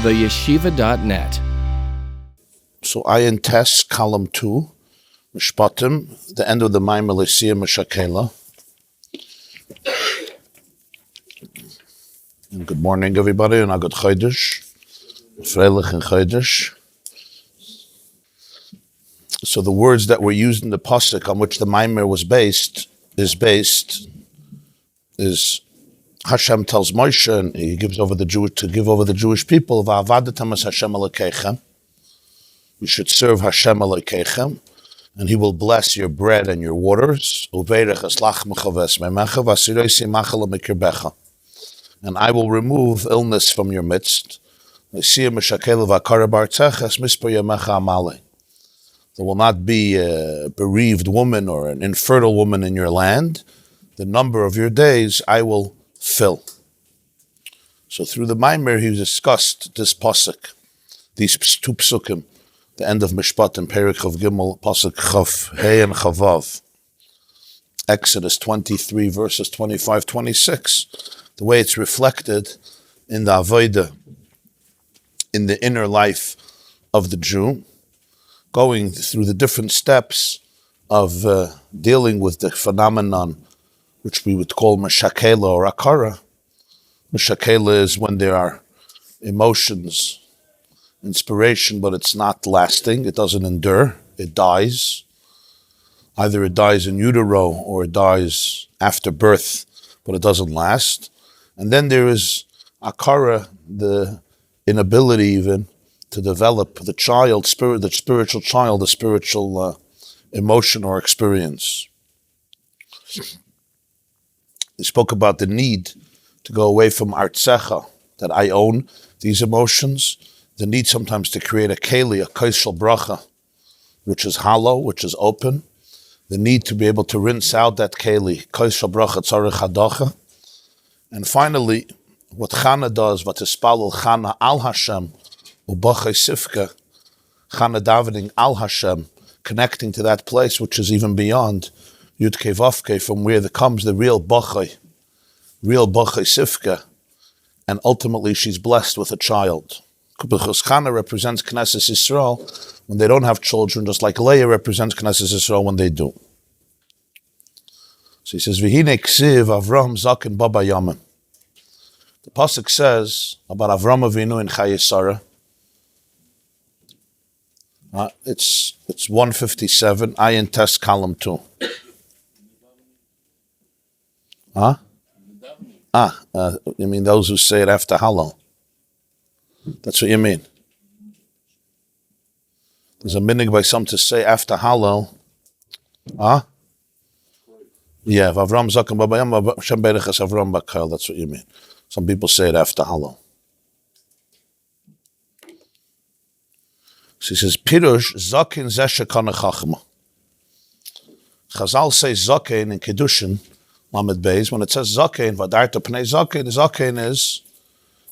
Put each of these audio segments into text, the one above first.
theyeshiva.net. So ayin test, column 2, Mishpatim, the end of the Maimer Lesia Meshakela. And good morning, everybody, and a good Chodesh, Freilich and Chodesh. So the words that were used in the pasuk on which the Maimer was based is Hashem tells Moshe, and he gives over the Jewish people, Va'avadatam es Hashem Elokeichem. You should serve Hashem Elokeichem, and He will bless your bread and your waters. And I will remove illness from your midst. There will not be a bereaved woman or an infertile woman in your land. The number of your days I will fill. So through the Maimer, he discussed this pasuk, these two psukim, the end of Mishpat and Perek of Gimel, pasuk Chav, Hey and Chavav, Exodus 23, verses 25, 26, the way it's reflected in the Avodah, in the inner life of the Jew, going through the different steps of dealing with the phenomenon which we would call Meshakela or Akara. Meshakela is when there are emotions, inspiration, but it's not lasting, it doesn't endure, it dies. Either it dies in utero or it dies after birth, but it doesn't last. And then there is Akara, the inability even to develop the spiritual child, the spiritual emotion or experience. He spoke about the need to go away from artzecha, that I own these emotions, the need sometimes to create a keli, a kaisel bracha, which is hollow, which is open, the need to be able to rinse out that keli, kaisel bracha tzarech hadacha, and finally, what Chana does, what Ispalel Chana al Hashem, ubachai sifka, Chana davening al Hashem, connecting to that place which is even beyond Yudke Vavke, from where comes the real Bachai Sifka, and ultimately she's blessed with a child. Because Chana represents Knesset Yisrael when they don't have children, just like Leah represents Knesset Yisrael when they do. So he says, V'hine ksiv Avram zaken baba yamim. The pasuk says about Avram Avinu in Chayei Sarah. It's 157, ayin test column 2. You mean those who say it after Hallel? That's what you mean. There's a minhag by some to say after Hallel. Yeah, Avram Zaken Babayam, Shem Bereches Avram Bakal, that's what you mean. Some people say it after Hallel. So he says, Pirush Zaken Zeh Shekana Chachma. Chazal say Zaken in Kedushin, Lamed Beis, when it says Zaken, Vadarta Pnei Zaken, Zaken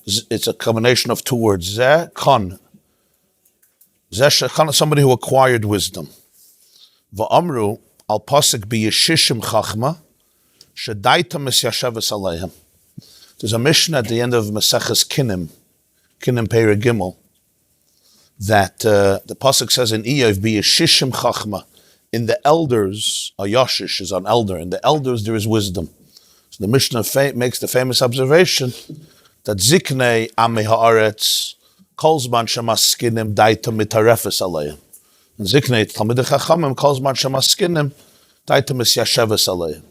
it's a combination of two words, Zeh Kon. Zeh Shekana, somebody who acquired wisdom. Va'amru, al pasik b'yeshishim chachma, shedaita misyasheves aleihem. There's a mission at the end of Maseches Kinim Perek Gimel, that the pasuk says in Iyov b'yeshishim chachma, in the elders, a yashish is an elder, in the elders there is wisdom. So the Mishnah makes the famous observation that ziknei amei haaretz kol zman shemaskinim daita mitarefes aleihem. And ziknei talmidei chachamim kol zman shemaskinim daita misyasheves aleihem.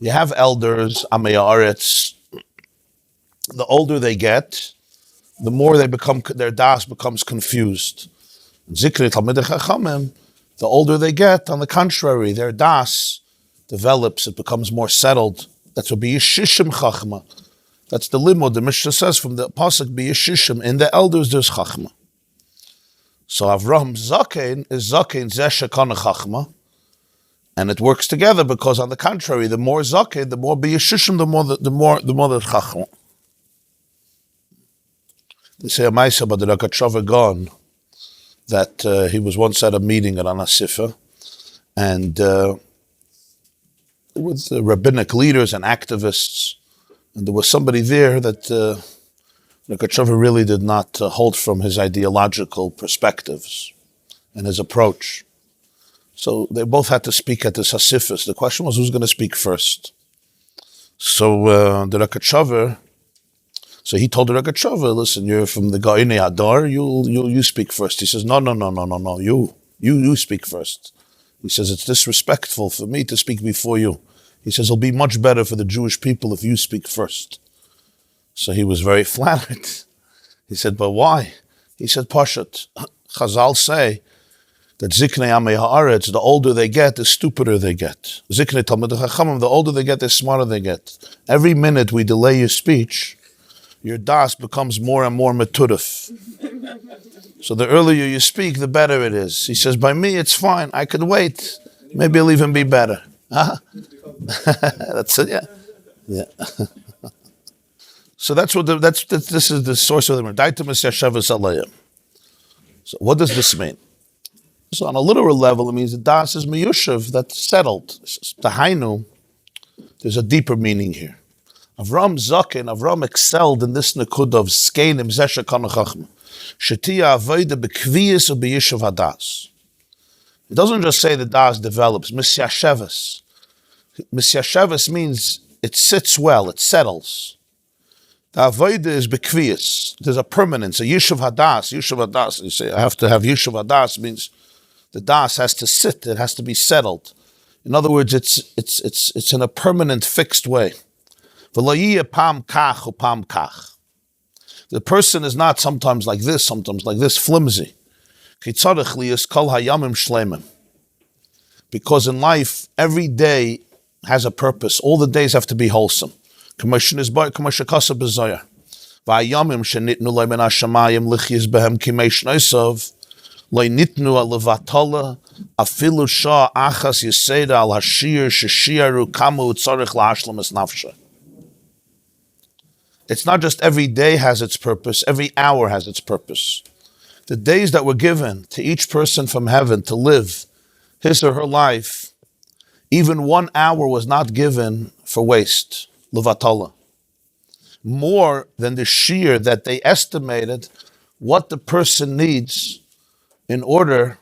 You have elders, amei haaretz. The older they get, the more they become, their das becomes confused. Ziknei talmidei chachamim, the older they get, on the contrary, their das develops, it becomes more settled. That's what b'yeshishim chachma. That's the limud. The Mishnah says from the pasuk b'yeshishim, in the elders there's chachma. So Avram Zaken is Zaken Zeh Shekana Chachma, and it works together because, on the contrary, the more Zaken, the more b'yeshishim, the more the chachma. They say a ma'aseh about the Rakatshava Gaon, that he was once at a meeting at Anasifa, and with rabbinic leaders and activists, and there was somebody there that Roiba really did not hold from his ideological perspectives and his approach. So they both had to speak at this Hasifis. The question was, who's going to speak first? So the Roiba, so he told the Roiba, listen, you're from the Gaine Adar, you speak first. He says, no, you speak first. He says, it's disrespectful for me to speak before you. He says, it'll be much better for the Jewish people if you speak first. So he was very flattered. He said, but why? He said, Pashat, Chazal say that Ziknei Amei Haaretz, the older they get, the stupider they get. Ziknei Talmid Chachamim, the older they get, the smarter they get. Every minute we delay your speech, your das becomes more and more meturif. So the earlier you speak, the better it is. He says, by me, it's fine. I could wait. Maybe it'll even be better. Huh? That's it, yeah. So that's what this is the source of the. So what does this mean? So on a literal level, it means the das is miyushav, that's settled. The hainu, there's a deeper meaning here. Avram excelled in this nekud of skeinim zeh shekanu chachma. Tiye avoda b'kviyas or b'yishav hadas. It doesn't just say the das develops. Misyashevas. Misyashevas means it sits well, it settles. The avoda is b'kviyas. There's a permanence, a yishav hadas. Yishav hadas. You say I have to have yishav hadas means the das has to sit. It has to be settled. In other words, it's in a permanent, fixed way. Pam kach or pam kach. The person is not sometimes like this, flimsy. Because in life, every day has a purpose. All the days have to be wholesome. It's not just every day has its purpose, every hour has its purpose. The days that were given to each person from heaven to live his or her life, even 1 hour was not given for waste, levatala. More than the shear that they estimated what the person needs in order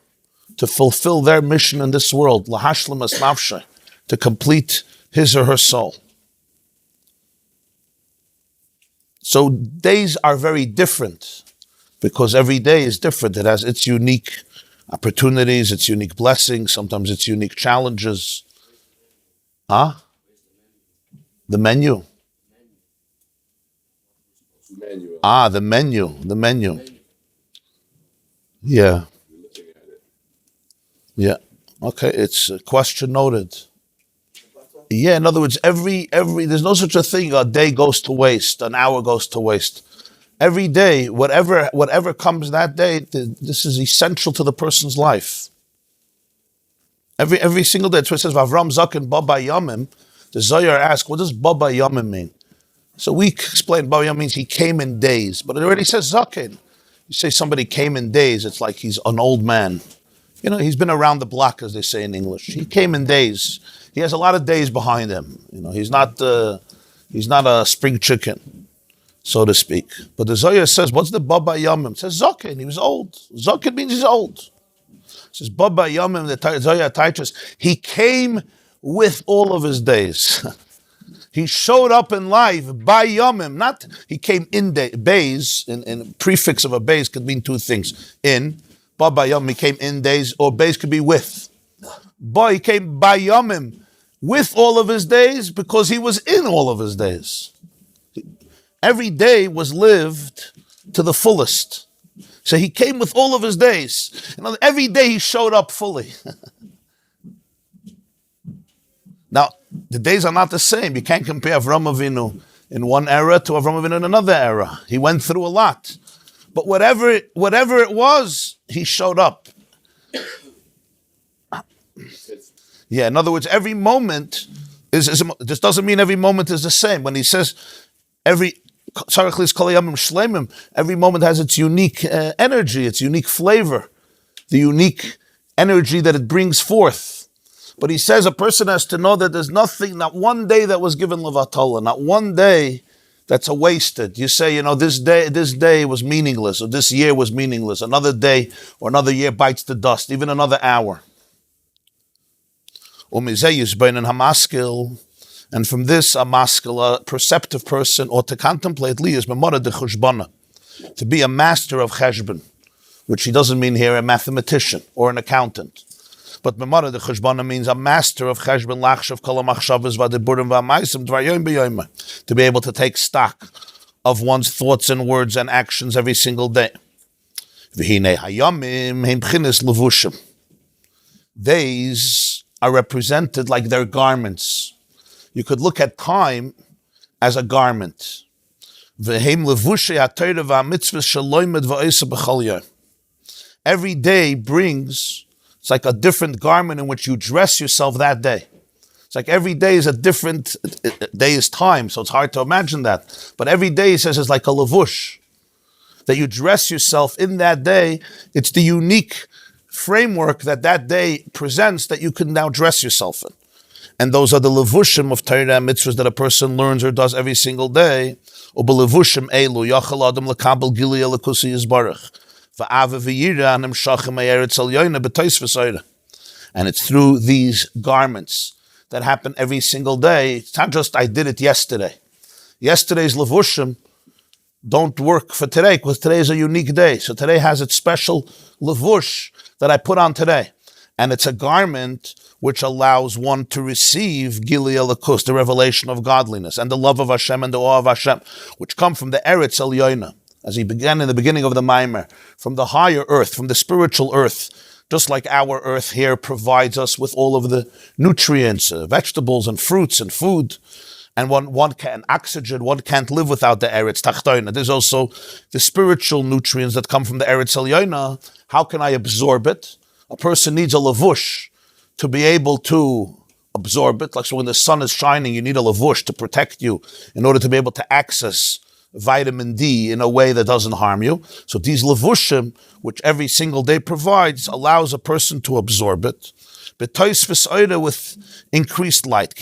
to fulfill their mission in this world, lahashlemas nafshe, to complete his or her soul. So days are very different because every day is different. It has its unique opportunities, its unique blessings, sometimes its unique challenges. The menu. The menu. Yeah. Yeah. Okay, it's a question noted. Yeah, in other words, every there's no such a thing. A day goes to waste, an hour goes to waste. Every day, whatever comes that day, this is essential to the person's life. Every single day. That's what it says, Avram Zaken Baba Yamim. The Zohar asks, what does Baba Yamim mean? So we explain Baba Yamim means he came in days, but it already says Zaken. You say somebody came in days, it's like he's an old man. You know, he's been around the block, as they say in English. He came in days. He has a lot of days behind him. You know, he's not a spring chicken, so to speak. But the Zohar says, what's the Baba Yamim? It says Zaken, he was old. Zaken means he's old. It says Baba Yamim, the Zohar teaches, he came with all of his days. He showed up in life by Yamim, not he came in day. Bays, in prefix of a bays could mean two things. In, Baba Yamim, he came in days, or bays could be with. Boy, he came by Yamim, with all of his days, because he was in all of his days. Every day was lived to the fullest. So he came with all of his days. You know, every day he showed up fully. Now, the days are not the same. You can't compare Avram Avinu in one era to Avram Avinu in another era. He went through a lot. But whatever it was, he showed up. Yeah, in other words, every moment this doesn't mean every moment is the same. When he says every moment has its unique energy, its unique flavor, the unique energy that it brings forth. But he says a person has to know that there's nothing, not one day that was given levatala, not one day that's a wasted. You say, this day was meaningless, or this year was meaningless. Another day or another year bites the dust, even another hour. And from this, a maskil, a perceptive person, ought to contemplate to be a master of cheshbon, which he doesn't mean here a mathematician or an accountant. But memara de cheshbon means a master of cheshbon, lachshav kol hamachshavos v'adiburim v'amaisim dvaryom b'yom, to be able to take stock of one's thoughts and words and actions every single day. V'hinei hayomim heim b'chinas levushim. Days are represented like their garments. You could look at time as a garment. Every day brings, it's like a different garment in which you dress yourself that day. It's like every day is a different, day is time, so it's hard to imagine that. But every day, he says, is like a levush, that you dress yourself in that day. It's the unique framework that day presents that you can now dress yourself in. And those are the levushim of Torah and mitzvahs that a person learns or does every single day. And it's through these garments that happen every single day. It's not just I did it yesterday. Yesterday's levushim don't work for today because today is a unique day. So today has its special levush that I put on today. And it's a garment which allows one to receive Gili Elikus, the revelation of godliness, and the love of Hashem and the awe of Hashem, which come from the Eretz Elyoina, as he began in the beginning of the Maimer, from the higher earth, from the spiritual earth, just like our earth here provides us with all of the nutrients, vegetables and fruits and food, and one can oxygen, one can't live without the Eretz Tachtoina. There's also the spiritual nutrients that come from the Eretz Elyoina. How can I absorb it? A person needs a lavush to be able to absorb it. Like so when the sun is shining, you need a lavush to protect you in order to be able to access vitamin D in a way that doesn't harm you. So these lavushim, which every single day provides, allows a person to absorb it. With increased light.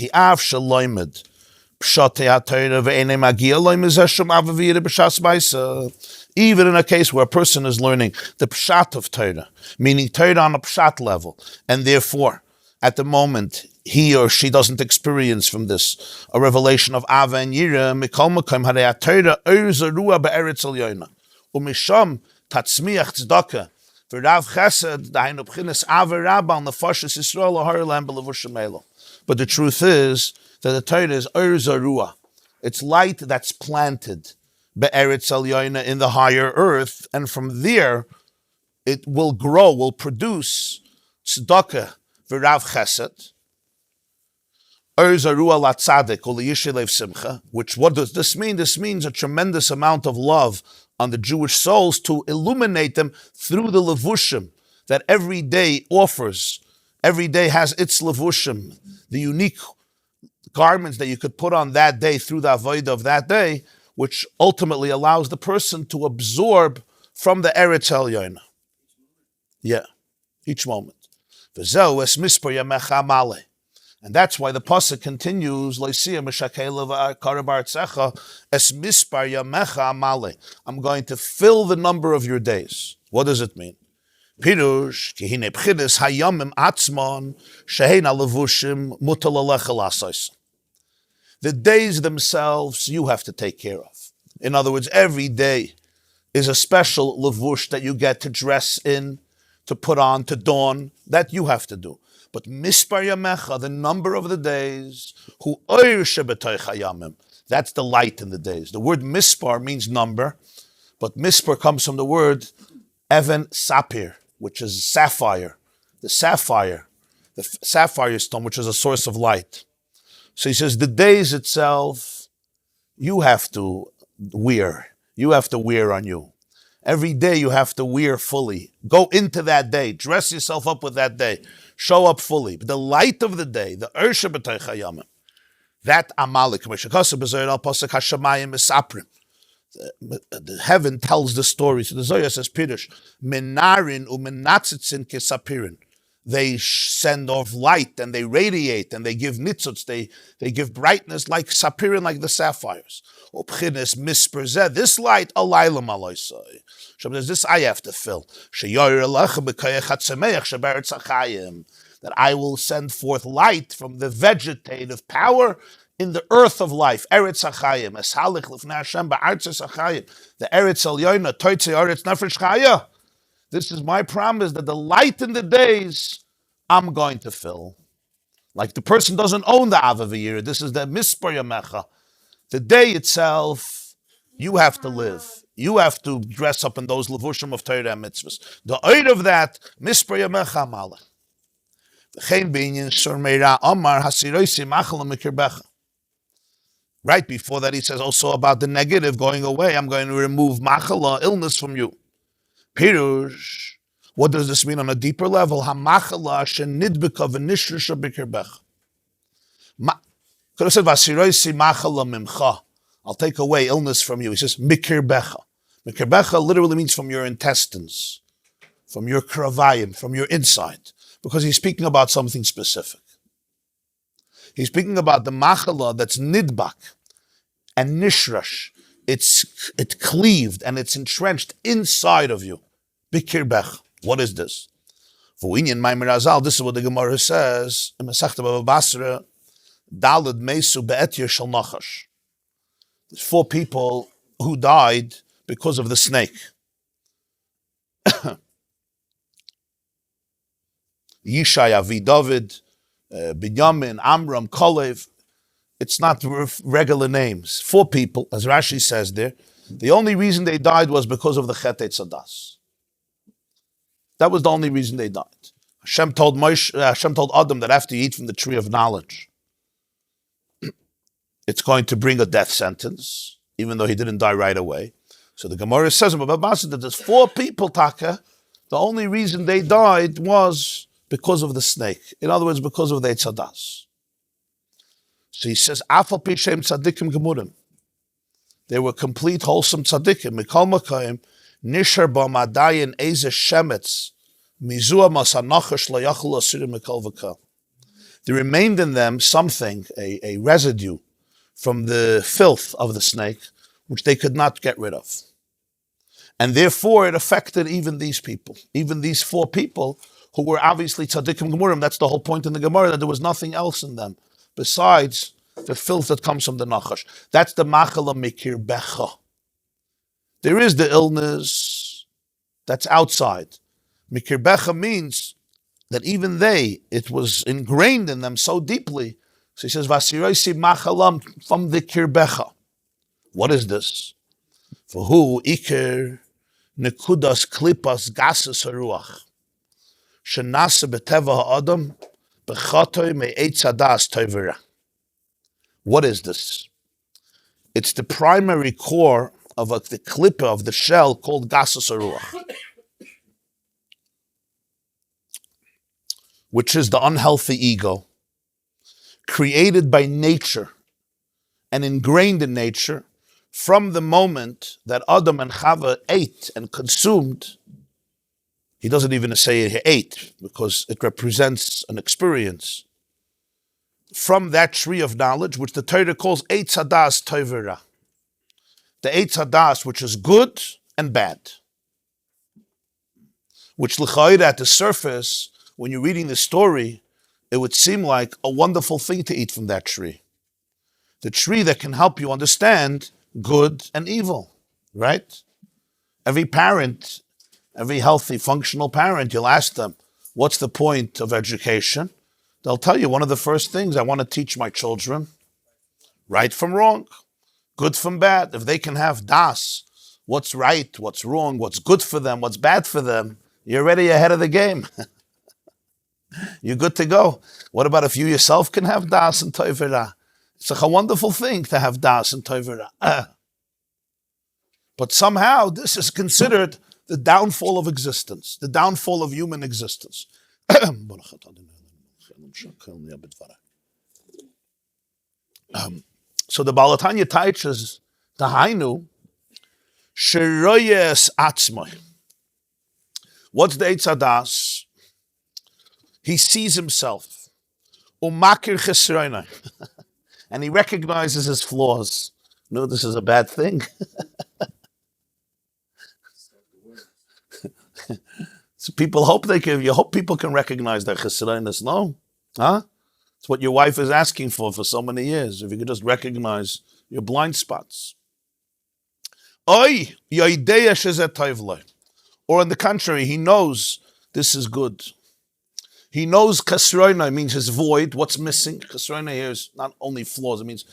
Even in a case where a person is learning the pshat of Torah, meaning Torah on a pshat level, and therefore, at the moment, he or she doesn't experience from this a revelation of Ava and Yira, Mikol Makom Harei Torah Oir Zarua Be'eretz Elyoina, Umisham Tatzmiach Tzedakah, V'Rav Chesed, Dainu B'chinas Ava Rabba, on the Parshas Yisrael Ahar Lam B'Levushim Elo. But the truth is that the Torah is Oir Zarua. It's light that's planted Be'eretz Elyoina, in the higher earth, and from there it will grow, will produce tzedakah v'rav chesed, Oir Zarua latzadik u'liyishilev simcha. Which, what does this mean? This means a tremendous amount of love on the Jewish souls to illuminate them through the levushim that every day offers. Every day has its levushim, the unique garments that you could put on that day through the avodah of that day, which ultimately allows the person to absorb from the Eretz Elyoina. Yeah, each moment. And that's why the pasuk continues, Meshakela v'karabartzecha es mispar yamecha amale. I'm going to fill the number of your days. What does it mean? Pirush kihine b'chidas hayamim atzmon shehein alevushim mutal alecha lasos. The days themselves you have to take care of. In other words, every day is a special levush that you get to dress in, to put on, to don, that you have to do. But mispar yamecha, the number of the days, hu oir shebetoich hayamim, that's the light in the days. The word mispar means number, but mispar comes from the word even sapir, which is sapphire. The sapphire stone, which is a source of light. So he says, the days itself, you have to wear. You have to wear on you. Every day you have to wear fully. Go into that day. Dress yourself up with that day. Show up fully. But the light of the day, the Ursha B'Tei Chayamim, that Amalek, Meshakela B'Zoyar Pasuk HaShamayim Misaprim. The heaven tells the story. So the Zohar says, Pirush, Menarin u'menatzitzin kesapirin. They send off light and they radiate and they give nitzuts, they give brightness like sapirin, like the sapphires. This light, this I have to fill. That I will send forth light from the vegetative power in the earth of life. Eretz HaChayim. The Eretz Elyoina, Toitze Eretz Nefesh Chaya. This is my promise that the light in the days I'm going to fill. Like the person doesn't own the Avavir. This is the Mispar Yamecha. The day itself, you have to live. You have to dress up in those levushim of Torah and mitzvahs. The oid of that, Mispar Yamecha Malach. Right before that, he says also about the negative going away. I'm going to remove machala, illness, from you. Pirush. What does this mean on a deeper level? Hamachala shenidbeka v'nishrisha b'kirbecha. Could have said vasiroisi machala mimcha. I'll take away illness from you. He says mikirbecha. Mikirbecha literally means from your intestines, from your kravayim, from your inside, because he's speaking about something specific. He's speaking about the machala that's nidbak and nishrash. It's cleaved and it's entrenched inside of you. Bikirbech. What is this? For Inyan Maimer Azal, this is what the Gemara says in Masechta Bava Basra, Dalad Mesu Be'etir Shal Nachash. There's 4 people who died because of the snake. Yishai, Avi David, Binyamin, Amram, Kolev. It's not regular names. 4 people, as Rashi says there. The only reason they died was because of the Chet Eitzadas. That was the only reason they died. Hashem told Adam that after you eat from the tree of knowledge, it's going to bring a death sentence, even though he didn't die right away. So the Gemara says that there's 4 people, Taka. The only reason they died was because of the snake. In other words, because of the Eitzadas. So he says, Afal Pishem Tzadikim Gemurim. They were complete, wholesome tzaddikim. Mikol Makayim, Nishar Bamadayin Eze Shemetz, Mizua Masanachash Layachul Asirim Mikol Vaka. There remained in them something, a residue from the filth of the snake, which they could not get rid of. And therefore it affected even these people, even these 4 people who were obviously tzaddikim gemurim. That's the whole point in the Gemara, that there was nothing else in them besides the filth that comes from the nachash. That's the machala mikir becha. There is the illness that's outside. Mikir becha means that even it was ingrained in them so deeply. So he says, Vasiroisi machalam from the kirbecha. What is this? For who ikir nekudas klipas gases haruach shenase beteva ha'adam bechatoy me'etz hadas tovera. What is this? It's the primary core of the klipa of the shell called gases haruach, which is the unhealthy ego, created by nature and ingrained in nature from the moment that Adam and Chava ate and consumed. He doesn't even say he ate, because it represents an experience. From that tree of knowledge, which the Torah calls Eitz Hadas Tovera. The Eitz Hadas, which is good and bad. Which l'chayda at the surface, when you're reading the story, it would seem like a wonderful thing to eat from that tree. The tree that can help you understand good and evil, right? Every parent, every healthy, functional parent, you'll ask them, what's the point of education? They'll tell you one of the first things I want to teach my children, right from wrong, good from bad. If they can have das, what's right, what's wrong, what's good for them, what's bad for them, you're already ahead of the game. You're good to go. What about if you yourself can have das and toivera? It's like a wonderful thing to have das and toivera. But somehow this is considered the downfall of existence, the downfall of human existence. So the Balatanya teaches the Hainu Sheroyes Atzmai. What's the Eitz Hadas? He sees himself. Umakir chesroinai. And he recognizes his flaws. No, this is a bad thing. So people hope you hope people can recognize their chesroinus. No? Huh? It's what your wife is asking for so many years. If you could just recognize your blind spots. Oy, yoideya shezeh tov lo. Or on the contrary, he knows this is good. He knows kasroina means his void, what's missing. Kasroina here is not only flaws, it means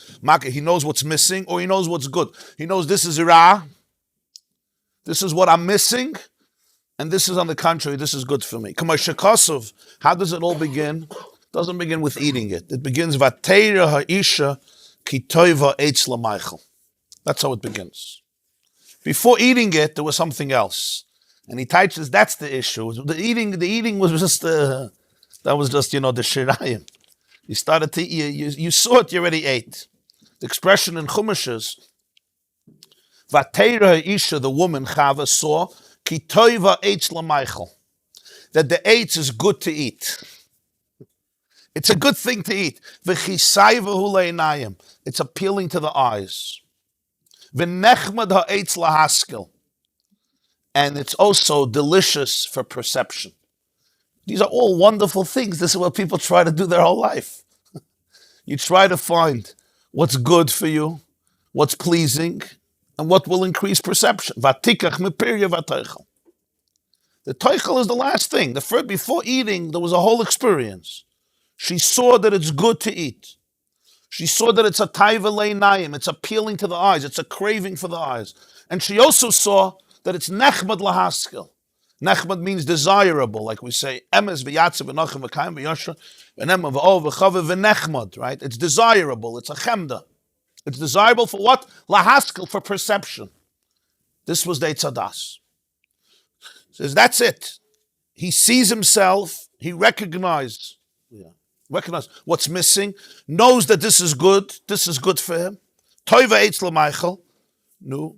he knows what's missing, or he knows what's good. He knows this is ra, this is what I'm missing, and this is on the contrary, this is good for me. Meshakela, how does it all begin? It doesn't begin with eating it. It begins vateira ha'isha ki toiva eitz l'maychel. That's how it begins. Before eating it, there was something else. And he teaches that's the issue. The eating was just the shirayim. You started to eat, you saw it, you already ate. The expression in Chumash is, Vateira Isha, the woman, Chava, saw, Ki toiva eitz l'maychel, that the eitz is good to eat. It's a good thing to eat. V'chisayva hu le'inayim, it's appealing to the eyes. V'nechmad ha'eitz lahaskel, and it's also delicious for perception. These are all wonderful things. This is what people try to do their whole life. You try to find what's good for you, what's pleasing, and what will increase perception. Vatikach mepirya vateichel. The teichel is the last thing. Before eating, there was a whole experience. She saw that it's good to eat. She saw that it's a taiva leinayim. It's appealing to the eyes. It's a craving for the eyes. And she also saw that it's nechmad lahaskel. Nechmad means desirable, like we say, emes v'yatze v'nochem v'kayim v'yosher v'nem v'ol v'chave v'nechmad, right? It's desirable. It's a chemda. It's desirable for what? Lahaskel, for perception. This was the Eitzadas. Says that's it. He sees himself. He recognizes what's missing. Knows that this is good. This is good for him. Toiva eitz l'maychel. No.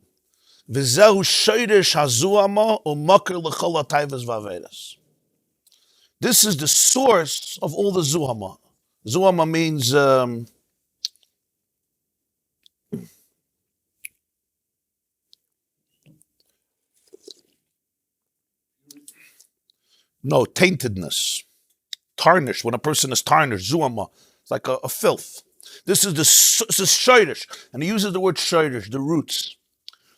V'zehu shoyrish hazuama u'makir l'chol ha'tayvas v'avedas. This is the source of all the zuhama. Zuhama means taintedness, tarnished. When a person is tarnished, zuhama, it's like a filth. This is shoyrish, and he uses the word shoyrish, the roots.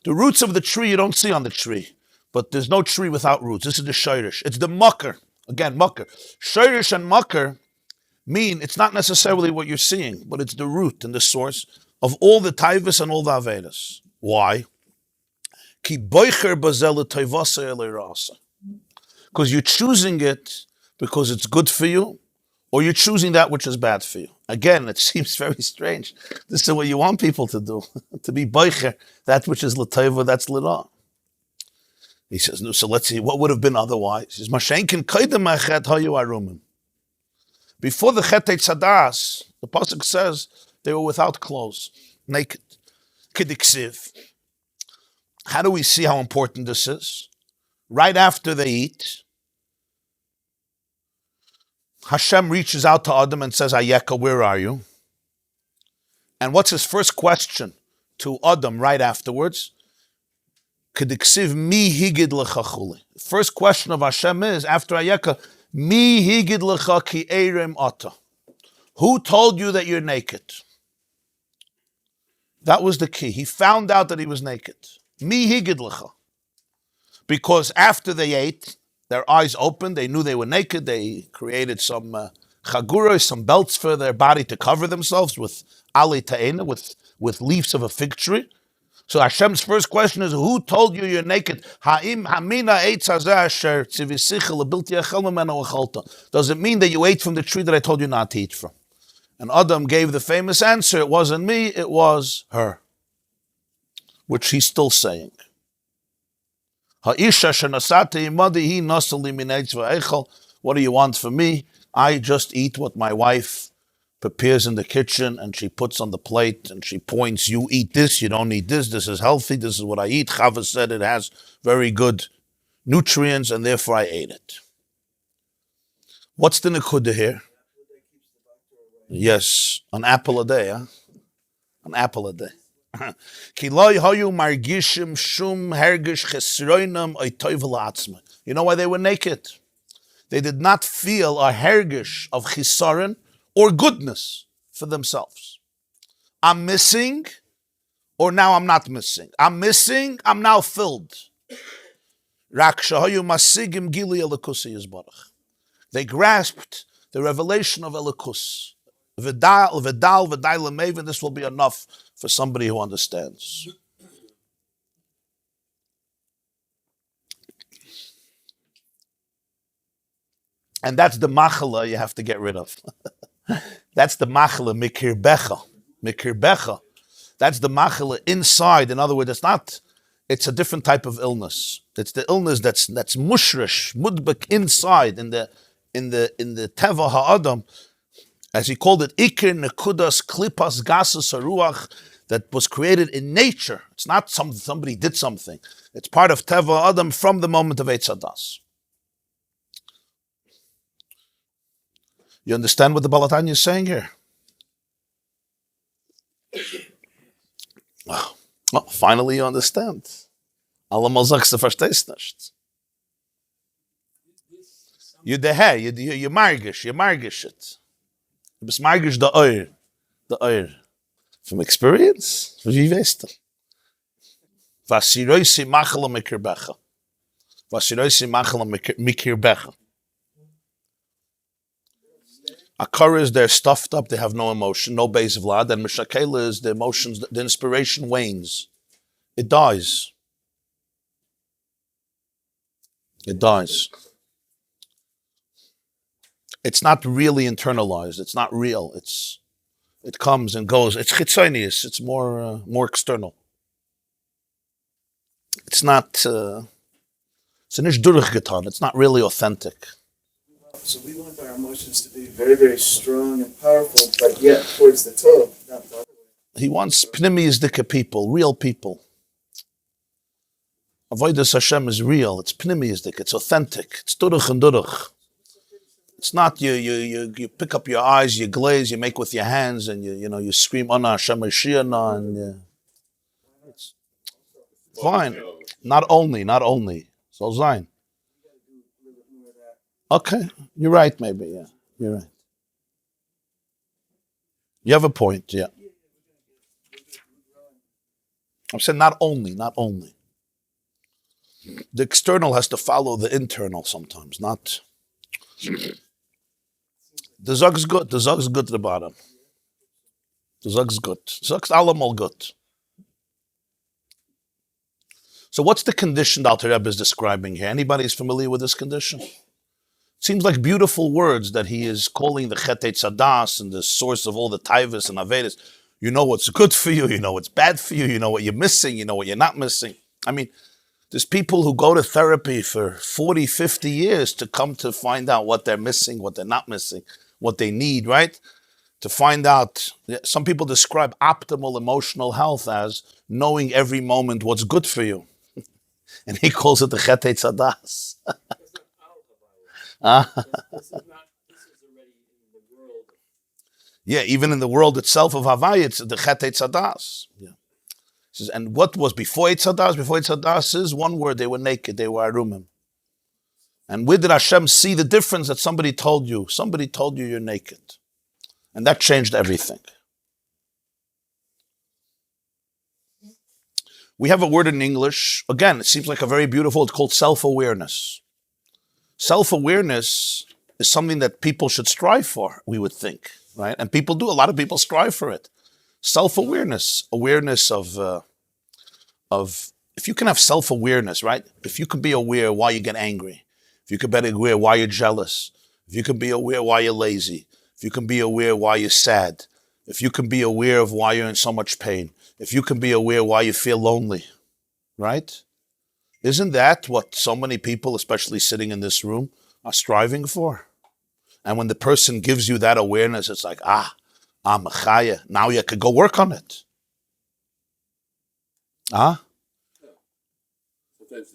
The roots of the tree you don't see on the tree, but there's no tree without roots. This is the shoyrish. It's the mucker. Again, mucker. Shoyrish and mucker mean it's not necessarily what you're seeing, but it's the root and the source of all the taivas and all the avedas. Why? Because you're choosing it because it's good for you, or you're choosing that which is bad for you. Again, it seems very strange. This is what you want people to do, to be boicher, that which is l'tova, that's l'ra. He says, no, so let's see, what would have been otherwise? He says, Mashenkin kaidem ha'chet hayu arumim. Before the chet Eitzadas, the pasuk says they were without clothes, naked. Kidiksiv. How do we see how important this is? Right after they eat, Hashem reaches out to Adam and says, Ayeka, where are you? And what's his first question to Adam right afterwards? Kediksiv mi higid lecha chuli. First question of Hashem is, after Ayeka, mi higid lecha ki eirem ata. Who told you that you're naked? That was the key. He found out that he was naked. Mi higid lecha. Because after they ate, their eyes opened, they knew they were naked, they created some chaguros, some belts for their body to cover themselves with ali ta'ena, with leaves of a fig tree. So Hashem's first question is, who told you you're naked? Does it mean that you ate from the tree that I told you not to eat from? And Adam gave the famous answer, it wasn't me, it was her. Which he's still saying. What do you want from me? I just eat what my wife prepares in the kitchen and she puts on the plate and she points, you eat this, you don't eat this, this is healthy, this is what I eat. Chava said it has very good nutrients and therefore I ate it. What's the nekuda here? Yes, an apple a day, huh? An apple a day. You know why they were naked? They did not feel a hergish of chisaron or goodness for themselves. I'm missing, or now I'm not missing. I'm missing, I'm now filled. They grasped the revelation of Elikus. This will be enough for somebody who understands. And that's the machala you have to get rid of. That's the machala mikir becha. Mikir becha. That's the machala inside. In other words, it's a different type of illness. It's the illness that's mushrish, mudbak inside in the teva ha'adam, as he called it, ikir nekudas klipas gasus haruach, that was created in nature. It's not somebody did something. It's part of teva ha'adam from the moment of Eitz Hadas. You understand what the Balatanya is saying here? Oh, finally you understand. Allemal sagst du verstehst nicht. You margish it. Du bist margish the oir. From experience? Wie weißt du? Vasiroisi machala mikir becha. Akara is they're stuffed up, they have no emotion, no base of lad, and Meshakela is the emotions, the inspiration wanes. It dies. It dies. It's not really internalized, it's not real, it comes and goes. It's chitzonius, it's more external. It's not, it's nicht durchgetan, it's not really authentic. So we want our emotions to be very, very strong and powerful, but yet towards the Torah, not the other way. He wants pnimizdika people, real people. Avodas Hashem is real. It's pnimizdika. It's authentic. It's duruch and duruch. It's not you pick up your eyes, you glaze, you make with your hands, and you scream Ana Hashem Mashiach, and it's fine. Not only. So Zayin. Okay, you're right, maybe, yeah. You're right. You have a point, yeah. I'm saying not only. The external has to follow the internal sometimes, not... The zog's good to the bottom. The zog's good. Zog's allemal good. So what's the condition the Alter Rebbe is describing here? Anybody is familiar with this condition? Seems like beautiful words that he is calling the Chet Hadas and the source of all the taivas and avedas. You know what's good for you, you know what's bad for you, you know what you're missing, you know what you're not missing. I mean, there's people who go to therapy for 40, 50 years to come to find out what they're missing, what they're not missing, what they need, right? To find out, some people describe optimal emotional health as knowing every moment what's good for you. And he calls it the Chet Hadas. This is already in the world. Yeah, even in the world itself of Havai, it's the Chet Hadas. Yeah. Says, and what was before Eitz Hadas? Before Eitz Hadas is one word, they were naked, they were arumim. And where did Hashem see the difference that somebody told you you're naked? And that changed everything. We have a word in English, again, it seems like a very beautiful, it's called self-awareness. Self-awareness is something that people should strive for, we would think, right? And people do, a lot of people strive for it. Self-awareness, awareness of if you can have self-awareness, right? If you can be aware why you get angry, if you can be aware why you're jealous, if you can be aware why you're lazy, if you can be aware why you're sad, if you can be aware of why you're in so much pain, if you can be aware why you feel lonely, right? Isn't that what so many people, especially sitting in this room, are striving for? And when the person gives you that awareness, it's like, I'm a chaya. Now you could go work on it.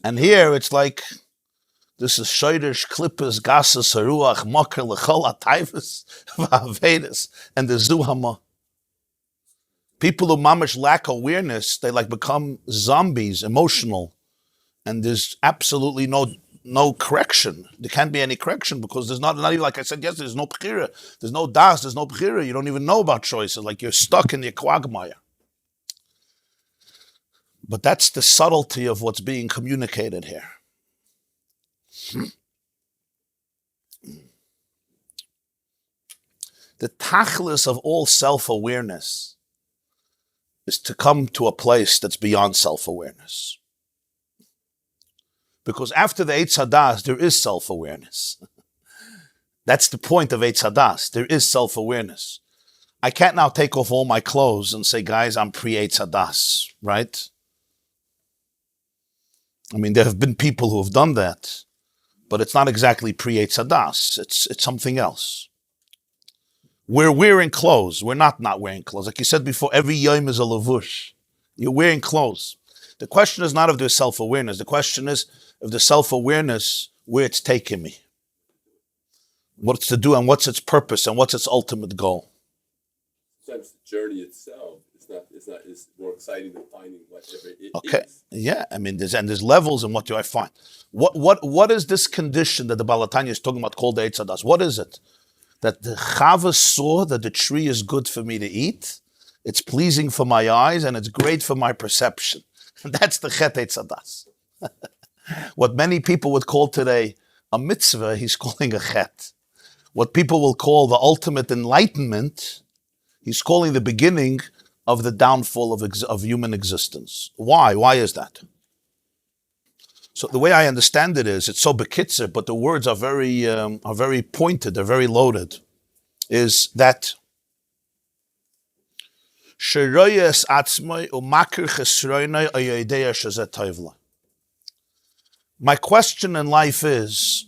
And here it's like, This is Shoirish, Klippes, Gasses, Haruach, Mocker, Lechol, Ataivas, Vahavedis, and the Zuhama. People who mamish lack awareness, they like become zombies, emotional, and there's absolutely no correction. There can't be any correction because there's not even, like I said yesterday, there's no bchira, there's no das, there's no bchira. You don't even know about choices. Like you're stuck in the quagmire. But that's the subtlety of what's being communicated here. The tachlis of all self-awareness is to come to a place that's beyond self-awareness. Because after the Eitz Hadas, there is self-awareness. That's the point of Eitz Hadas. There is self-awareness. I can't now take off all my clothes and say, guys, I'm pre-Eitz Hadas, right? I mean, there have been people who have done that, but it's not exactly pre-Eitz Hadas. It's something else. We're wearing clothes. We're not wearing clothes. Like you said before, every yom is a lavush. You're wearing clothes. The question is not if there's self-awareness. The question is if the self-awareness, where it's taking me. What it's to do and what's its purpose and what's its ultimate goal. Sometimes the journey itself is more exciting than finding whatever it Okay. is. Yeah. I mean, there's levels and what do I find? What is this condition that the Balatanya is talking about called the Eitz Hadas? What is it? That the Chava saw that the tree is good for me to eat, it's pleasing for my eyes, and it's great for my perception. That's the Chet Eitz Hadas. What many people would call today a mitzvah, he's calling a chet. What people will call the ultimate enlightenment, he's calling the beginning of the downfall of human existence. Why? Why is that? So the way I understand it is, it's so bekitzer, but the words are very pointed, they're very loaded, is that sheroyes atzmai umakir chesroinai ayodeya shezeh tovla. My question in life is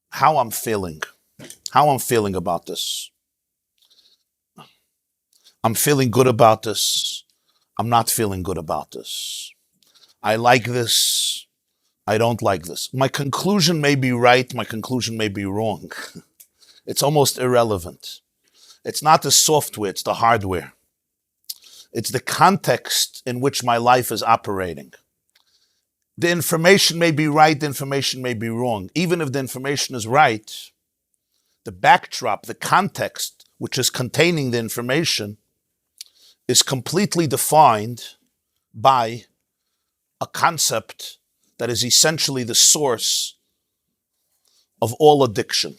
how I'm feeling about this. I'm feeling good about this. I'm not feeling good about this. I like this. I don't like this. My conclusion may be right. My conclusion may be wrong. It's almost irrelevant. It's not the software, it's the hardware. It's the context in which my life is operating. The information may be right, the information may be wrong. Even if the information is right, the backdrop, the context, which is containing the information, is completely defined by a concept that is essentially the source of all addiction.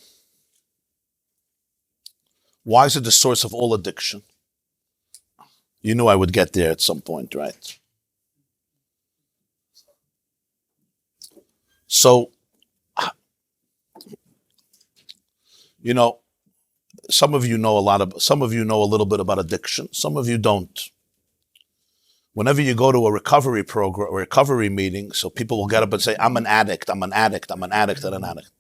Why is it the source of all addiction? You knew I would get there at some point, right? So, some of you know a little bit about addiction. Some of you don't. Whenever you go to a recovery program or recovery meeting, so people will get up and say, I'm an addict, I'm an addict, I'm an addict, and an addict.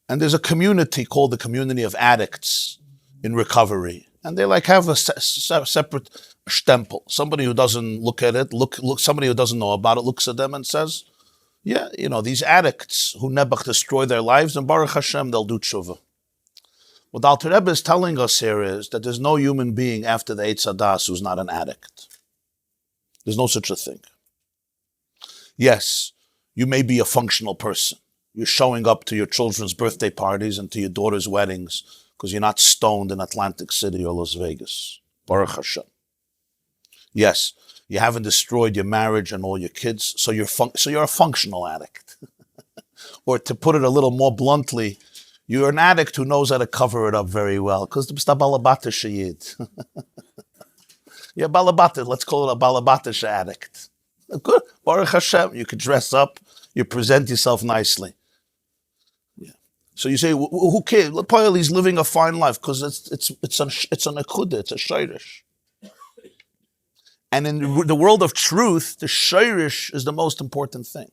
And there's a community called the community of addicts in recovery. And they have a separate stempel. Somebody who doesn't look at it, somebody who doesn't know about it looks at them and says, yeah, these addicts who Nebuch destroy their lives, and Baruch Hashem, they'll do tshuva. What the Alter Rebbe is telling us here is that there's no human being after the Eitz Hadas who's not an addict. There's no such a thing. Yes, you may be a functional person. You're showing up to your children's birthday parties and to your daughter's weddings because you're not stoned in Atlantic City or Las Vegas. Baruch Hashem. Yes, you haven't destroyed your marriage and all your kids, so you're a functional addict. Or to put it a little more bluntly, you're an addict who knows how to cover it up very well, because it's a balabata shayid. You're a balabata, let's call it a balabata addict. Good, Baruch Hashem, you can dress up, you present yourself nicely. Yeah. So you say, who cares? Probably he's living a fine life, because it's an akudah, it's a shayrish. And in the world of truth, the shayrish is the most important thing.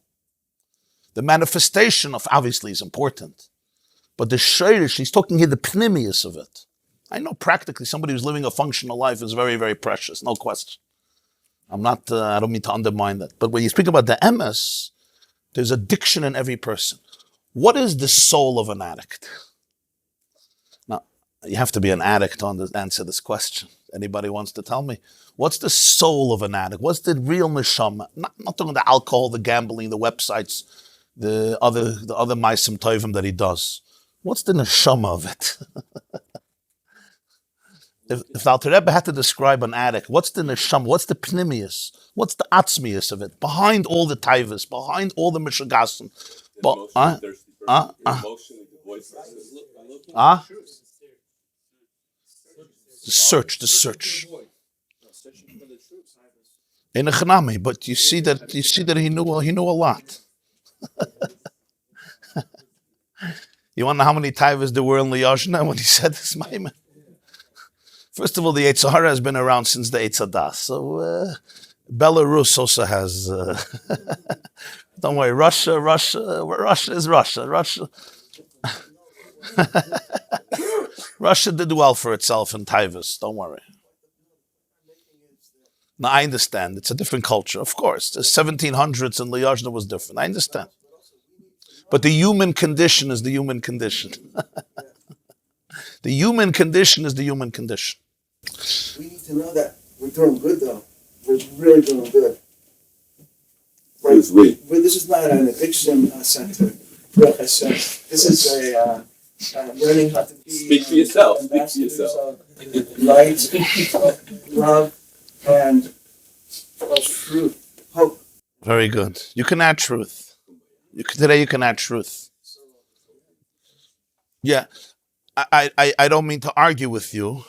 The manifestation of obviously is important, but the shayrish, he's talking here the pnimius of it. I know practically somebody who's living a functional life is very, very precious, no question. I don't mean to undermine that. But when you speak about the emes, There's addiction in every person. What is the soul of an addict? Now, you have to be an addict to answer this question. Anybody wants to tell me? What's the soul of an addict? What's the real neshama? Not talking the alcohol, the gambling, the websites, the other ma'asim tovim that he does. What's the neshama of it? If the Alter Rebbe had to describe an addict, what's the neshama? What's the pnimius? What's the atzmius of it? Behind all the taivas, behind all the Meshakela. The search. In a chanami, but you see that he knew a lot. You want to know how many taivas there were in Liyashna when he said this maimer? First of all, the Yetzer Hara has been around since the Eitz Hadas. So Belarus also has. Don't worry, Russia is Russia. Russia did well for itself in taivas. Don't worry. Now I understand it's a different culture, of course. The 1700s and Liyashna was different. I understand, but the human condition is the human condition. The human condition is the human condition. We need to know that we're doing good, though. We're really doing good. Right? This is not an addiction center. This is a learning how to be. Speak for yourself. Light, love, and truth, hope. Very good. You can add truth. Today you can add truth. Yeah. I don't mean to argue with you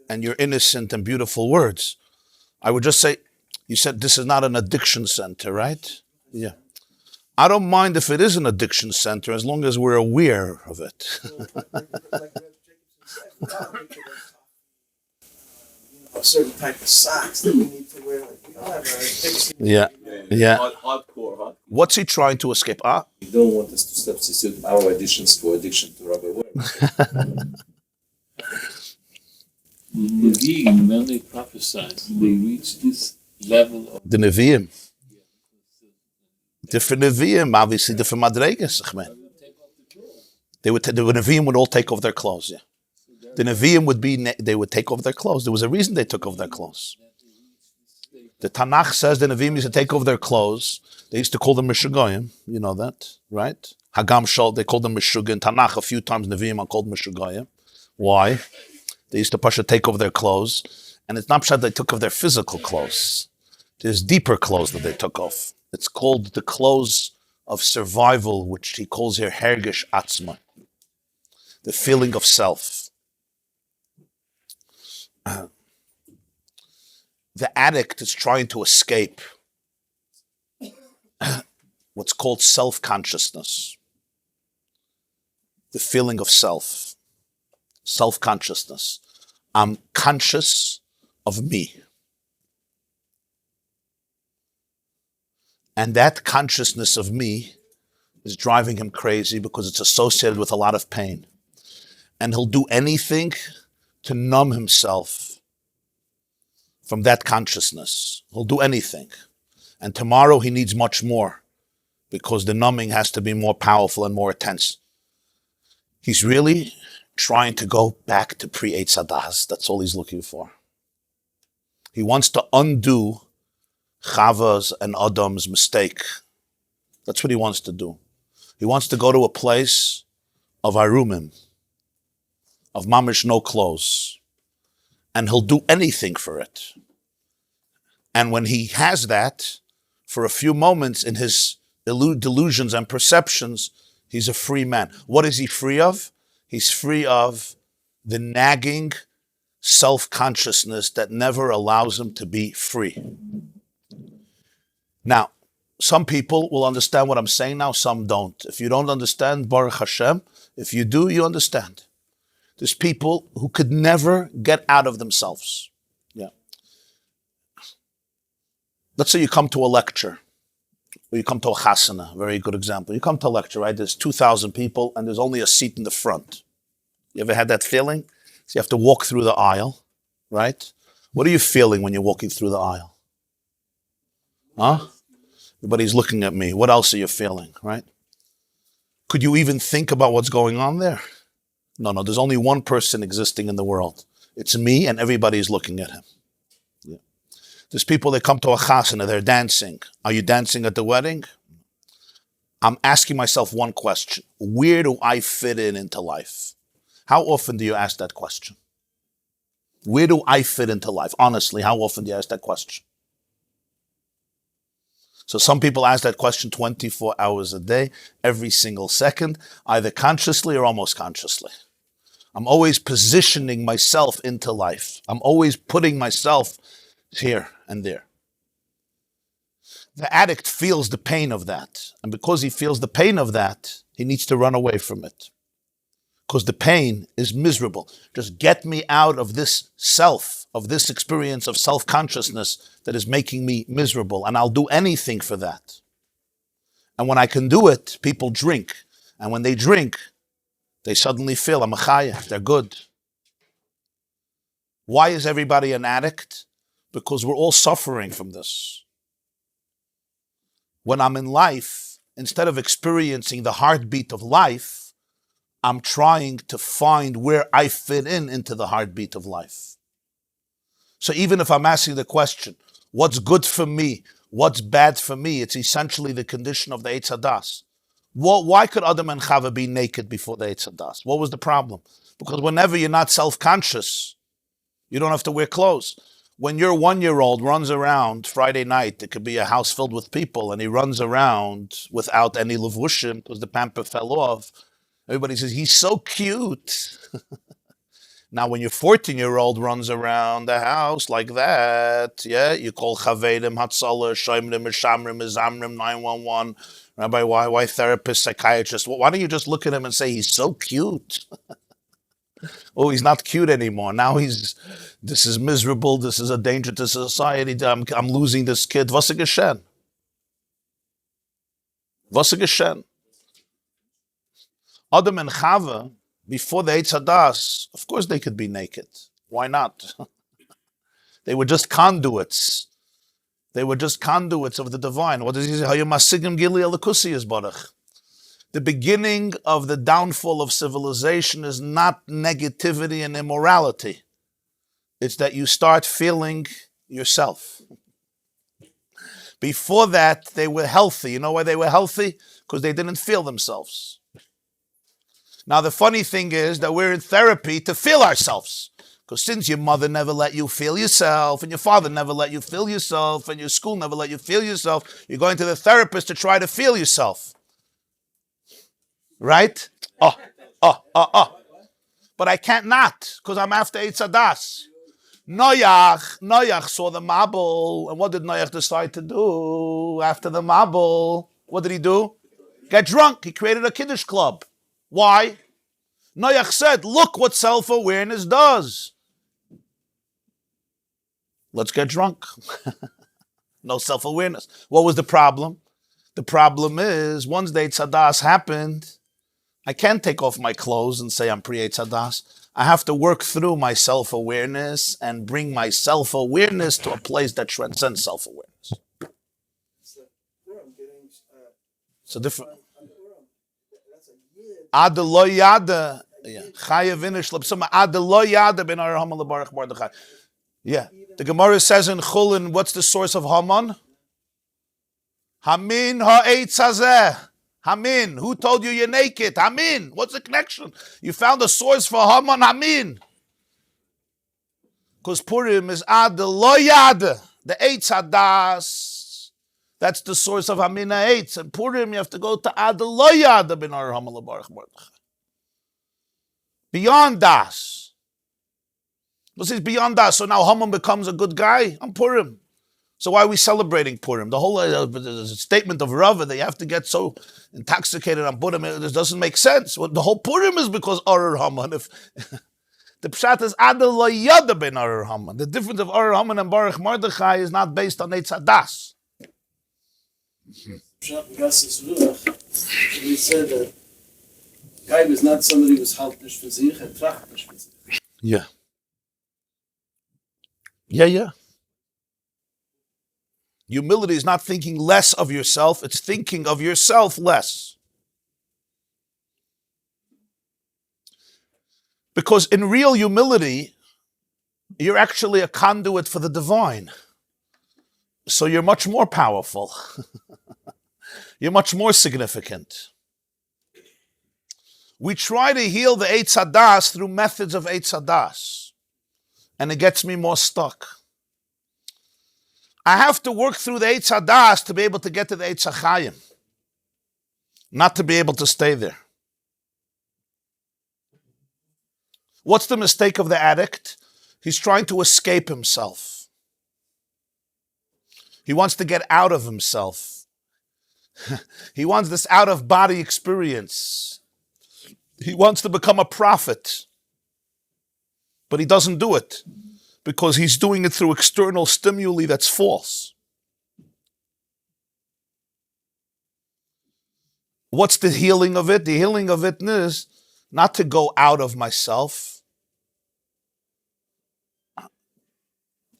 and your innocent and beautiful words. I would just say, you said this is not an addiction center, right? Yeah. I don't mind if it is an addiction center as long as we're aware of it. A certain type of socks that we need to wear. Like, we don't have our addiction. Yeah. Hardcore. What's he trying to escape? You don't want us to substitute our additions for addiction to Rabbi work. The Nevi'im, when they prophesied, they reached this level of The Nevi'im. Different Nevi'im, obviously different madregas. The Nevi'im would all take off their clothes, yeah. The Nevi'im they would take off their clothes. There was a reason they took off their clothes. The Tanakh says the Nevi'im used to take off their clothes. They used to call them Meshugoyim. You know that, right? Hagam Shol, they called them Meshugah. In Tanakh, a few times Nevi'im are called Meshugoyim. Why? They used to take off their clothes. And it's not that they took off their physical clothes. There's deeper clothes that they took off. It's called the clothes of survival, which he calls here Hergish Atzma. The feeling of self. The addict is trying to escape what's called self-consciousness. The feeling of self. Self-consciousness. I'm conscious of me. And that consciousness of me is driving him crazy because it's associated with a lot of pain. And he'll do anything to numb himself from that consciousness. He'll do anything. And tomorrow he needs much more because the numbing has to be more powerful and more intense. He's really trying to go back to pre-Eitz Hadas. That's all he's looking for. He wants to undo Chava's and Adam's mistake. That's what he wants to do. He wants to go to a place of Arumim, of mamish no clothes, and he'll do anything for it. And when he has that, for a few moments in his delusions and perceptions, he's a free man. What is he free of? He's free of the nagging self-consciousness that never allows him to be free. Now, some people will understand what I'm saying now, some don't. If you don't understand, Baruch Hashem, if you do, you understand. There's people who could never get out of themselves. Yeah. Let's say you come to a lecture, or you come to a chasana, very good example. You come to a lecture, right? There's 2,000 people, and there's only a seat in the front. You ever had that feeling? So you have to walk through the aisle, right? What are you feeling when you're walking through the aisle? Huh? Everybody's looking at me. What else are you feeling, right? Could you even think about what's going on there? No, there's only one person existing in the world. It's me, and everybody's looking at him. Yeah. There's people that come to a chasana, they're dancing. Are you dancing at the wedding? I'm asking myself one question. Where do I fit into life? How often do you ask that question? Where do I fit into life? Honestly, how often do you ask that question? So some people ask that question 24 hours a day, every single second, either consciously or almost consciously. I'm always positioning myself into life. I'm always putting myself here and there. The addict feels the pain of that. And because he feels the pain of that, he needs to run away from it. Because the pain is miserable. Just get me out of this self, of this experience of self-consciousness that is making me miserable. And I'll do anything for that. And when I can do it, people drink. And when they drink, they suddenly feel I'm a chaya. They're good. Why is everybody an addict? Because we're all suffering from this. When I'm in life, instead of experiencing the heartbeat of life, I'm trying to find where I fit into the heartbeat of life. So even if I'm asking the question, what's good for me? What's bad for me? It's essentially the condition of the Eitz Hadas. Why could Adam and Chava be naked before the Eitz Hadas? What was the problem? Because whenever you're not self-conscious, you don't have to wear clothes. When your 1-year-old runs around Friday night, it could be a house filled with people, and he runs around without any levushim because the pamper fell off. Everybody says, he's so cute. Now, when your 14-year-old runs around the house like that, yeah, you call Chavedim, Hatzalah, Shoimrim, Mishamrim, Mizamrim, 911. Rabbi, why therapist, psychiatrist? Why don't you just look at him and say, he's so cute? Oh, he's not cute anymore. Now this is miserable. This is a danger to society. I'm losing this kid. Was ist geschehen? Was ist geschehen? Adam and Chava, before the Eitz Hadas, of course they could be naked. Why not? They were just conduits. They were just conduits of the divine. What does he say? The beginning of the downfall of civilization is not negativity and immorality. It's that you start feeling yourself. Before that, they were healthy. You know why they were healthy? Because they didn't feel themselves. Now, the funny thing is that we're in therapy to feel ourselves. Because since your mother never let you feel yourself, and your father never let you feel yourself, and your school never let you feel yourself, you're going to the therapist to try to feel yourself. Right? But I can't not, because I'm after Eitz Hadas. Noach saw the Mabul, and what did Noach decide to do after the Mabul? What did he do? Get drunk. He created a Kiddush club. Why? Noach said, look what self-awareness does. Let's get drunk. No self-awareness. What was the problem? The problem is, once the Eitz Hadas happened, I can't take off my clothes and say I'm pre-Eitz Hadas. I have to work through my self-awareness and bring my self-awareness to a place that transcends self-awareness. So different. Adar lo yada. Chayev inish l'psama. Adar lo yada ben arham l'barach Mordechai. Yeah. The Gemara says in Chulin, what's the source of Haman? Hamin ha'etz hazeh. Hamin. Who told you you're naked? Hamin. What's the connection? You found a source for Haman. Hamin. Because Purim is Adar lo yada. The Eitz Hadas. That's the source of Hamin ha'etz. And Purim, you have to go to Adar lo yada ben arham l'barach Mordechai. Beyond das. This is beyond that. So now Haman becomes a good guy on Purim. So why are we celebrating Purim? The whole statement of Rava that you have to get so intoxicated on Purim, it doesn't make sense. Well, the whole Purim is because Arur Haman. If the pshat is Adar lo yada ben Arur Haman. The difference of Arur Haman and Baruch Mordechai is not based on Eitz Hadas. Pshat in Gassis Ruach, we said that Chaim is not somebody who was haltnish for sich and trachtnish for sich. Yeah. Yeah. Humility is not thinking less of yourself, it's thinking of yourself less. Because in real humility, you're actually a conduit for the divine. So you're much more powerful. You're much more significant. We try to heal the Eitz Hadas through methods of Eitz Hadas, and it gets me more stuck. I have to work through the Eitz Hadas to be able to get to the Eitz Chaim, not to be able to stay there. What's the mistake of the addict? He's trying to escape himself. He wants to get out of himself. He wants this out-of-body experience. He wants to become a prophet. But he doesn't do it because he's doing it through external stimuli that's false. What's the healing of it? The healing of it is not to go out of myself,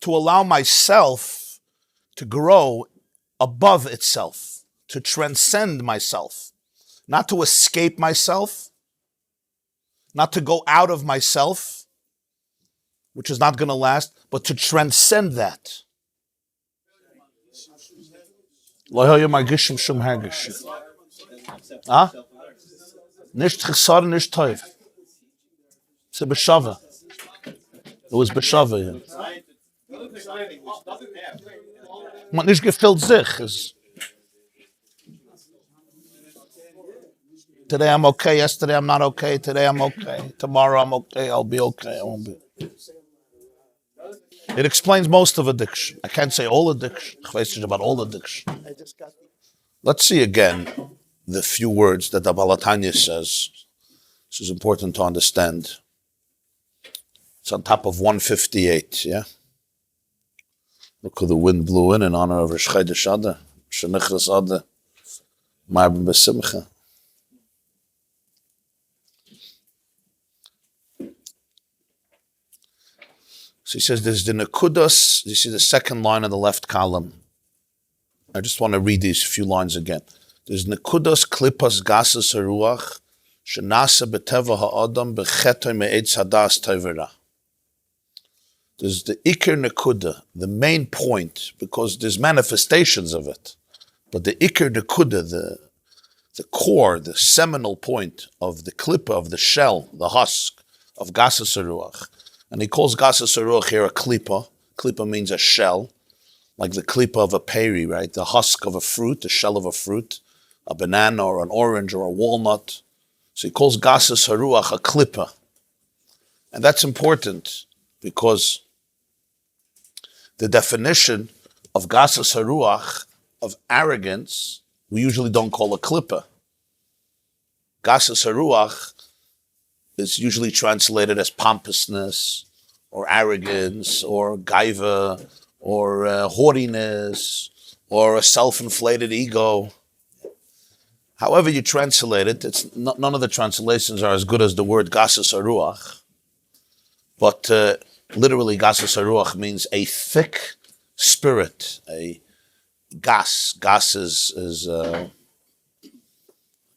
to allow myself to grow above itself, to transcend myself, not to escape myself, not to go out of myself, which is not going to last, but to transcend that. Huh? Nicht chesar, nicht teuf. It's a beshava. It was beshava, yeah. Man nicht gefällt sich. Today I'm okay, yesterday I'm not okay, today I'm okay, tomorrow I'm okay, I'll be okay, I won't be. It explains most of addiction. I can't say all addiction. Ich weiß nicht about all addiction. Let's see again the few words that the Balatanya says. This is important to understand. It's on top of 158, yeah? Look how the wind blew in honor of Rosh Chodesh Adar. Shenichras Adar. Ma'abim b'simcha. So he says there's the Nekudas. You see the second line of the left column. I just want to read these few lines again. There's Nekudas Klippas Gasas Haruach Shenasa B'teva Ha'adam B'chetoi Me'etz Hadas Tevera. There's the Iker Nekuda, the main point, because there's manifestations of it. But the Iker Nekuda, the core, the seminal point of the klippa, of the shell, the husk of Gasas Haruach. And he calls Gasas Haruach here a klippa. Klippa means a shell, like the klippa of a peri, right? The husk of a fruit, the shell of a fruit, a banana or an orange or a walnut. So he calls Gasas Haruach a klippa. And that's important because the definition of Gasas Haruach, of arrogance, we usually don't call a klippa. Gasas Haruach is usually translated as pompousness, or arrogance, or gaiva, or haughtiness, or a self-inflated ego. However you translate it, it's none of the translations are as good as the word Gasas Haruach. But literally, Gasas Haruach means a thick spirit, a gas. Gas is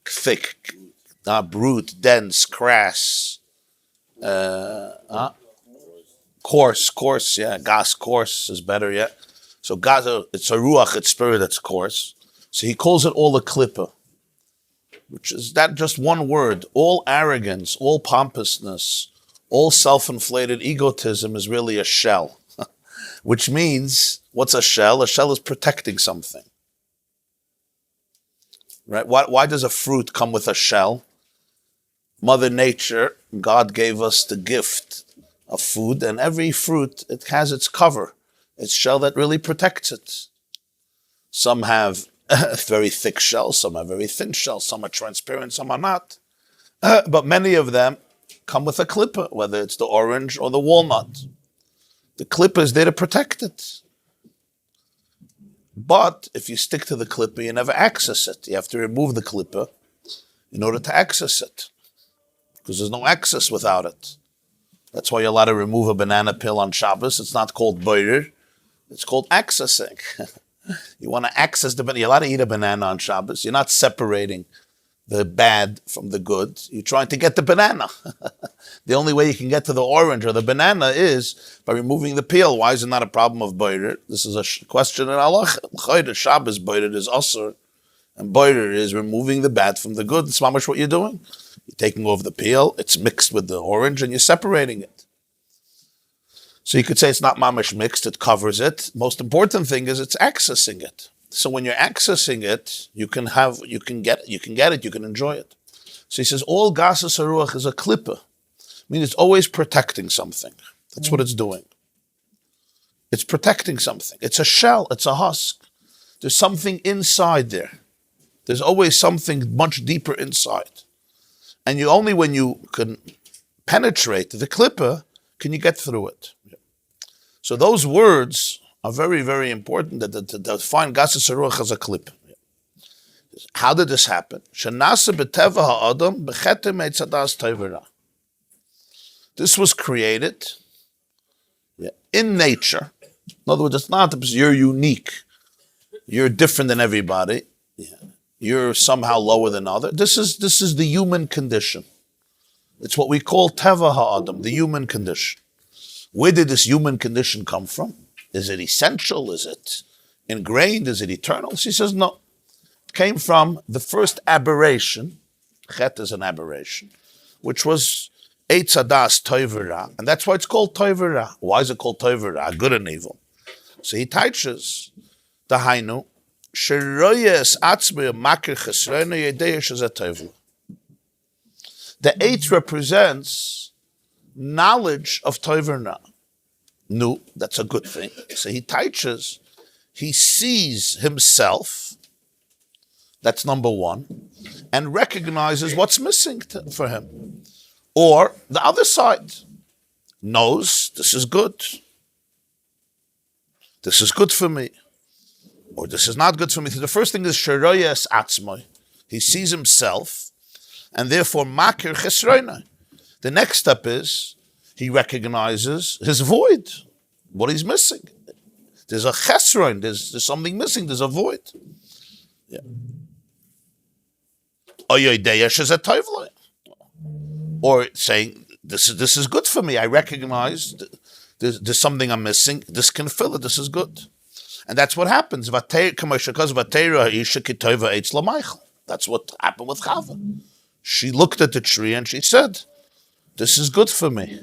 thick, brute, dense, crass, coarse, yeah. Gas, coarse is better, yeah. So gas, it's a ruach, it's spirit, it's coarse. So he calls it all a klippa, which is that just one word. All arrogance, all pompousness, all self-inflated egotism is really a shell. Which means, what's a shell? A shell is protecting something. Right? Why does a fruit come with a shell? Mother Nature, God gave us the gift of food, and every fruit, it has its cover, its shell that really protects it. Some have very thick shells, some have very thin shells, some are transparent, some are not. But many of them come with a klippa, whether it's the orange or the walnut. The klippa is there to protect it. But if you stick to the klippa, you never access it. You have to remove the klippa in order to access it, because there's no access without it. That's why you're allowed to remove a banana peel on Shabbos. It's not called boirer, it's called accessing. You want to access the banana. You're allowed to eat a banana on Shabbos. You're not separating the bad from the good. You're trying to get the banana. The only way you can get to the orange or the banana is by removing the peel. Why is it not a problem of boirer? This is a question in Allah. Shabbos boirer is asur, and boirer is removing the bad from the good. That's mamash what you're doing. You're taking off the peel. It's mixed with the orange, and you're separating it. So you could say it's not mamash mixed. It covers it. Most important thing is it's accessing it. So when you're accessing it, you can get it, you can enjoy it. So he says, all gasas haruach is a klippa. I mean, it's always protecting something. That's what it's doing. It's protecting something. It's a shell, it's a husk. There's something inside there. There's always something much deeper inside. And you only when you can penetrate the klippa, can you get through it. So those words are very, very important to define gasas haruach as a klippa. How did this happen? This was created in nature. In other words, it's not that you're unique. You're different than everybody. You're somehow lower than others. This is the human condition. It's what we call teva ha'adam, the human condition. Where did this human condition come from? Is it essential? Is it ingrained? Is it eternal? She says no. It came from the first aberration. Chet is an aberration, which was Eitz Hadas Tov Ra, and that's why it's called Tov Ra. Why is it called Tov Ra? Good and evil. So he teaches the Hainu Sheroyes Atzmi Makir Chesrena Yedeyesh as a Tov. The Eitz represents knowledge of Tov Ra. No, that's a good thing. So he teaches, he sees himself, that's number one, and recognizes what's missing for him. Or the other side knows this is good. This is good for me. Or this is not good for me. So the first thing is Sheroyes Atzmai. He sees himself, and therefore Makir Chesroina. The next step is he recognizes his void, what he's missing. There's a chesron, there's something missing, there's a void. Yeah. Or saying, this is good for me. I recognize there's something I'm missing. This can fill it. This is good. And that's what happens. That's what happened with Chava. She looked at the tree and she said, this is good for me.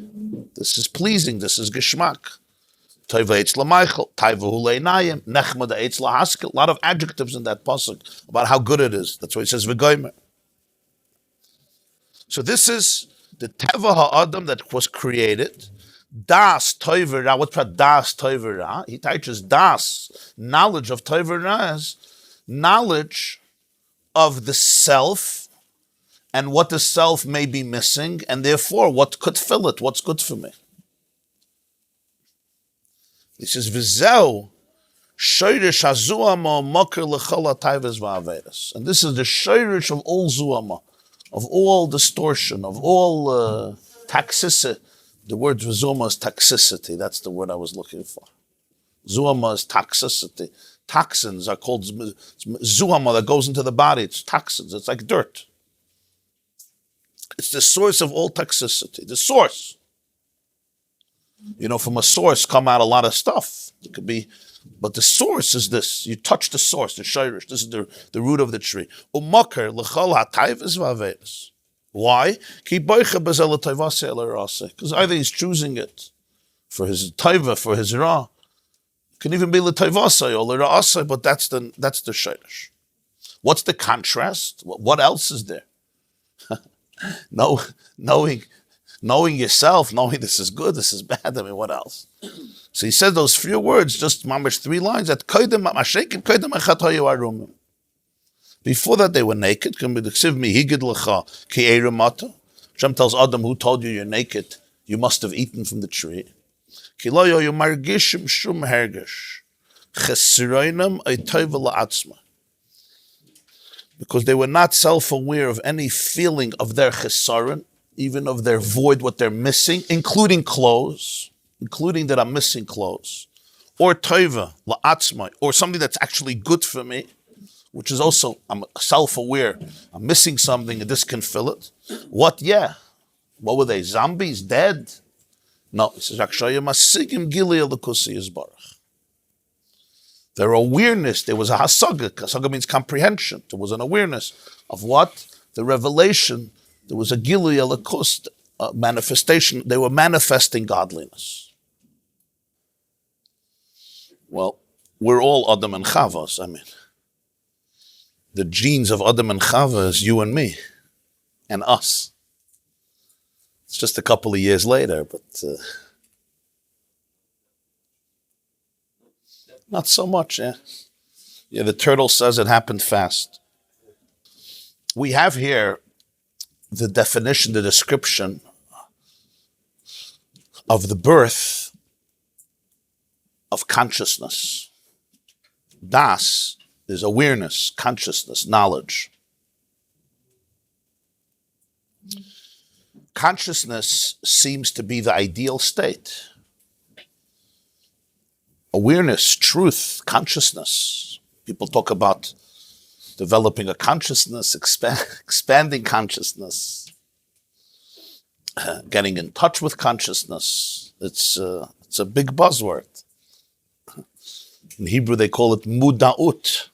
This is pleasing. This is geschmack. A lot of adjectives in that pasuk about how good it is. That's why it says v'goymer. So this is the teva ha'adam that was created. Das toivera. What's about das toivera? He teaches das, knowledge of toivera is knowledge of the self and what the self may be missing, and therefore what could fill it, what's good for me. He says, V'zeu shoyrish hazuama makir l'chol ha'tayvas v'avedas. And this is the shoyrish of all zuama, of all distortion, of all toxicity. The word zuama is toxicity. That's the word I was looking for. Zuama is toxicity. Toxins are called zuama that goes into the body. It's toxins. It's like dirt. It's the source of all toxicity. The source. You know, from a source come out a lot of stuff. It could be, but the source is this. You touch the source, the shayrish. This is the root of the tree. Umakar l'chol ha'tayvas v'avedas. Why? Because either he's choosing it for his taiva, for his ra. It can even be l'tayvasai or l'ra'asai, but that's the shayrish. What's the contrast? What else is there? Knowing yourself, knowing this is good, this is bad. I mean, what else? So he said those few words, just mamish 3 lines. That before that they were naked. Hashem tells Adam, who told you you're naked? You must have eaten from the tree. Because they were not self-aware of any feeling of their chesaron, even of their void, what they're missing, including clothes, including that I'm missing clothes, or tova la'atzmai, or something that's actually good for me, which is also, I'm self-aware, I'm missing something and this can fill it. What? Yeah. What were they? Zombies? Dead? No. It says, their awareness, there was a hasaga. Hasaga means comprehension. There was an awareness of what? The revelation. There was a gilui elikos, manifestation. They were manifesting godliness. Well, we're all Adam and Chavas. I mean, the genes of Adam and Chava is you and me and us. It's just a couple of years later, but not so much, yeah. Yeah, the turtle says it happened fast. We have here the definition, the description of the birth of consciousness. Das is awareness, consciousness, knowledge. Consciousness seems to be the ideal state. Awareness, truth, consciousness. People talk about developing a consciousness, expanding consciousness, getting in touch with consciousness. It's a big buzzword. In Hebrew, they call it muda'ut,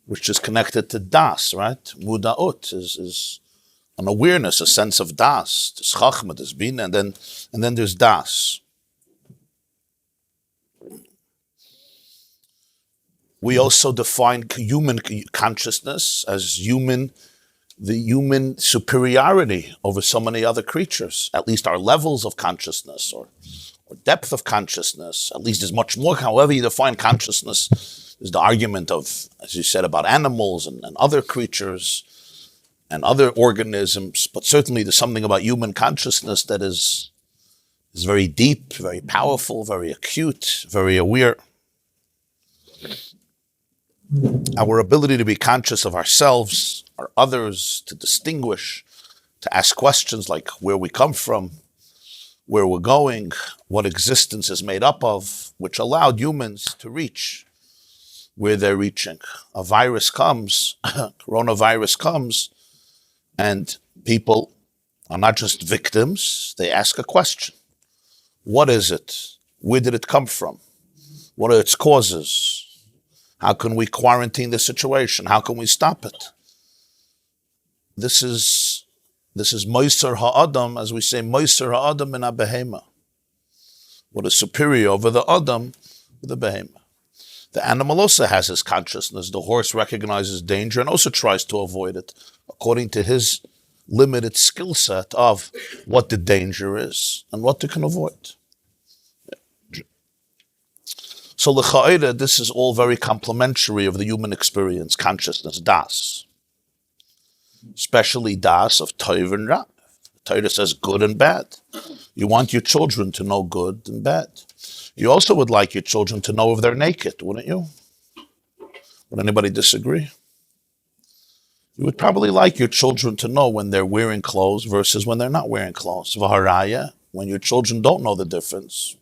which is connected to das, right? Muda'ut is an awareness, a sense of das. There's chachma, there's bina, and then there's das. We also define human consciousness as the human superiority over so many other creatures. At least our levels of consciousness or depth of consciousness, at least is much more. However you define consciousness, is the argument of, as you said, about animals and other creatures and other organisms, but certainly there's something about human consciousness that is very deep, very powerful, very acute, very aware. Our ability to be conscious of ourselves, or others, to distinguish, to ask questions like where we come from, where we're going, what existence is made up of, which allowed humans to reach where they're reaching. A virus comes, coronavirus comes, and people are not just victims, they ask a question. What is it? Where did it come from? What are its causes? How can we quarantine the situation? How can we stop it? This is Moiser Ha'adam, as we say, Moiser Ha'adam in Behema. What is superior over the Adam, the Behema. The animal also has his consciousness. The horse recognizes danger and also tries to avoid it, according to his limited skill set of what the danger is and what they can avoid. So l'cha'ira, this is all very complementary of the human experience, consciousness, das. Especially das of Tov and Ra. Torah says good and bad. You want your children to know good and bad. You also would like your children to know if they're naked, wouldn't you? Would anybody disagree? You would probably like your children to know when they're wearing clothes versus when they're not wearing clothes. V'haraya, when your children don't know the difference,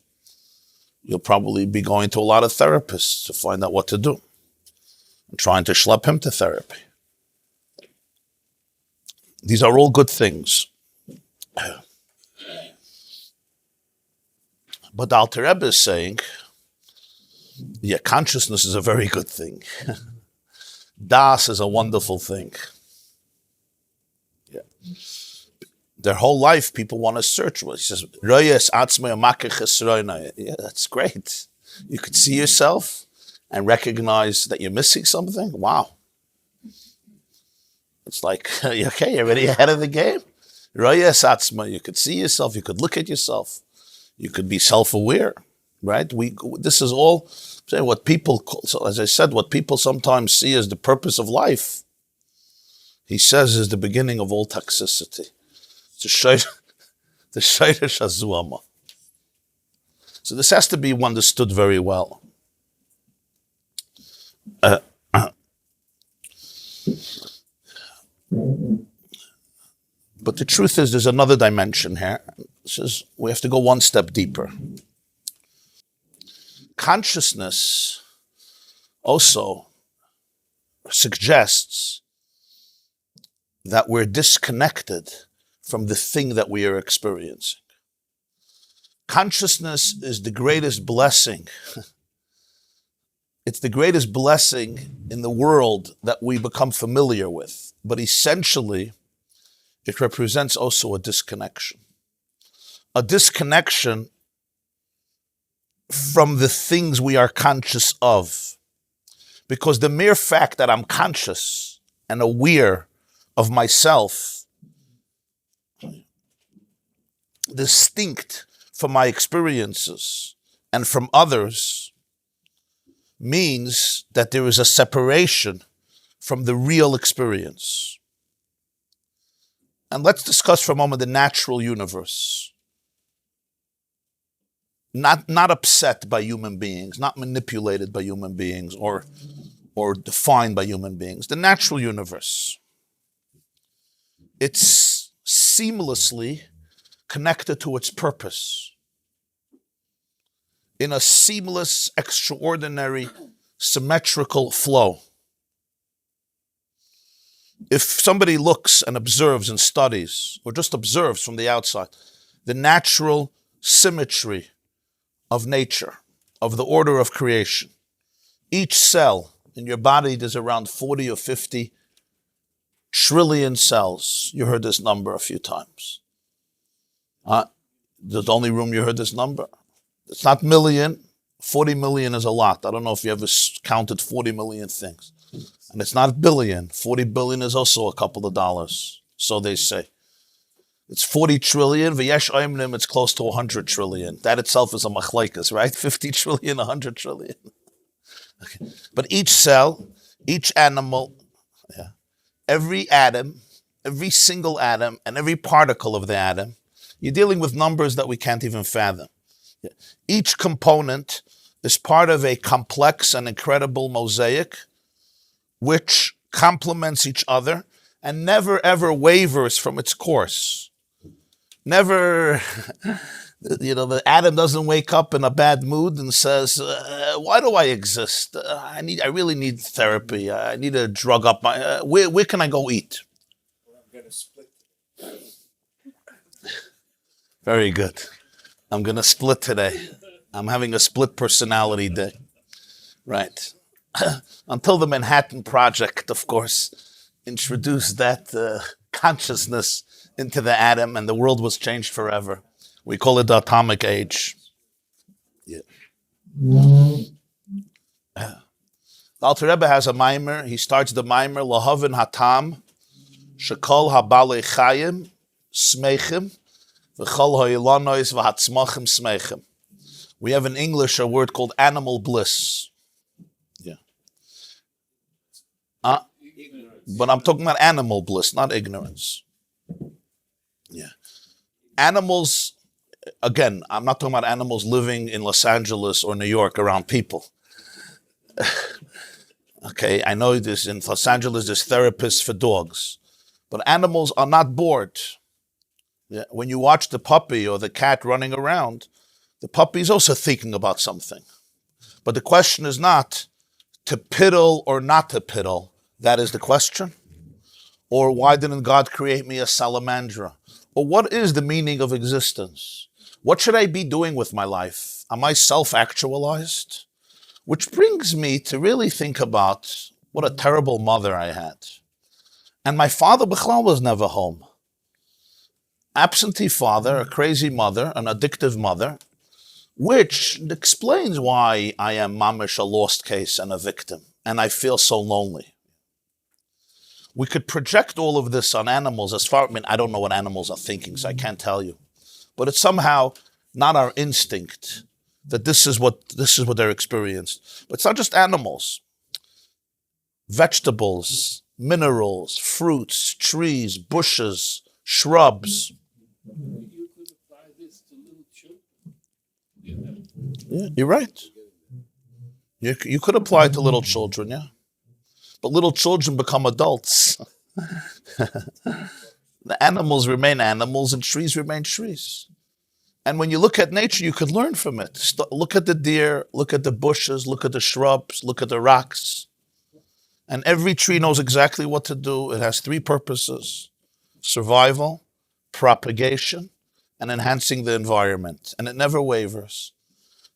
you'll probably be going to a lot of therapists to find out what to do and trying to schlep him to therapy. These are all good things. But the Alter Rebbe is saying, yeah, consciousness is a very good thing. Das is a wonderful thing. Yeah. Their whole life, people want to search. He says, yeah, that's great. You could see yourself and recognize that you're missing something. Wow. It's like, okay, you're already ahead of the game. You could see yourself. You could look at yourself. You could be self-aware, right? This is all what people, so as I said, what people sometimes see as the purpose of life, he says is the beginning of all toxicity. The shayrish hazuama. So this has to be understood very well. But the truth is, there's another dimension here. This is, we have to go one step deeper. Consciousness also suggests that we're disconnected from the thing that we are experiencing. Consciousness is the greatest blessing. It's the greatest blessing in the world that we become familiar with. But essentially, it represents also a disconnection. A disconnection from the things we are conscious of. Because the mere fact that I'm conscious and aware of myself, distinct from my experiences and from others, means that there is a separation from the real experience. And let's discuss for a moment the natural universe. Not upset by human beings, not manipulated by human beings or defined by human beings. The natural universe. It's seamlessly connected to its purpose in a seamless, extraordinary, symmetrical flow. If somebody looks and observes and studies, or just observes from the outside, the natural symmetry of nature, of the order of creation. Each cell in your body, there's around 40 or 50 trillion cells. You heard this number a few times. The only room you heard this number. It's not million. 40 million is a lot. I don't know if you ever counted 40 million things. And it's not billion. 40 billion is also a couple of dollars. So they say. It's 40 trillion. V'yesh oimnim, it's close to 100 trillion. That itself is a machlaikas, right? 50 trillion, 100 trillion. Okay. But each cell, each animal, every atom, every single atom, and every particle of the atom, you're dealing with numbers that we can't even fathom. Each component is part of a complex and incredible mosaic which complements each other and never ever wavers from its course. Never, the atom doesn't wake up in a bad mood and says, why do I exist? I really need therapy. I need to drug up my, where can I go eat? I'm going to split. Very good. I'm going to split today. I'm having a split personality day. Right. Until the Manhattan Project, of course, introduced that consciousness into the atom and the world was changed forever. We call it the atomic age. Yeah. The Alter Rebbe has a mimer. He starts the mimer, Lahavin Hatam, Shekol Habale Chaim, Smeichim, V'chol Ha'ilanois V'hatzmachim Smeichim. We have in English a word called animal bliss. Yeah. But I'm talking about animal bliss, not ignorance. Yeah. Animals, again, I'm not talking about animals living in Los Angeles or New York around people. Okay, I know this in Los Angeles, there's therapists for dogs. But animals are not bored. Yeah. When you watch the puppy or the cat running around, the puppy is also thinking about something. But the question is not to piddle or not to piddle. That is the question. Or why didn't God create me a salamandra? Or what is the meaning of existence? What should I be doing with my life? Am I self-actualized? Which brings me to really think about what a terrible mother I had. And my father, Bichlal, was never home. Absentee father, a crazy mother, an addictive mother, which explains why I am mamish, a lost case and a victim, and I feel so lonely. We could project all of this on animals I don't know what animals are thinking, so I can't tell you. But it's somehow not our instinct that this is what they're experienced. But it's not just animals. Vegetables, minerals, fruits, trees, bushes, shrubs. You could apply this to little children. Yeah, you're right. You could apply it to little children, yeah. But little children become adults. The animals remain animals and trees remain trees. And when you look at nature, you could learn from it. Look at the deer, look at the bushes, look at the shrubs, look at the rocks. And every tree knows exactly what to do. It has three purposes: survival, propagation, and enhancing the environment. And it never wavers.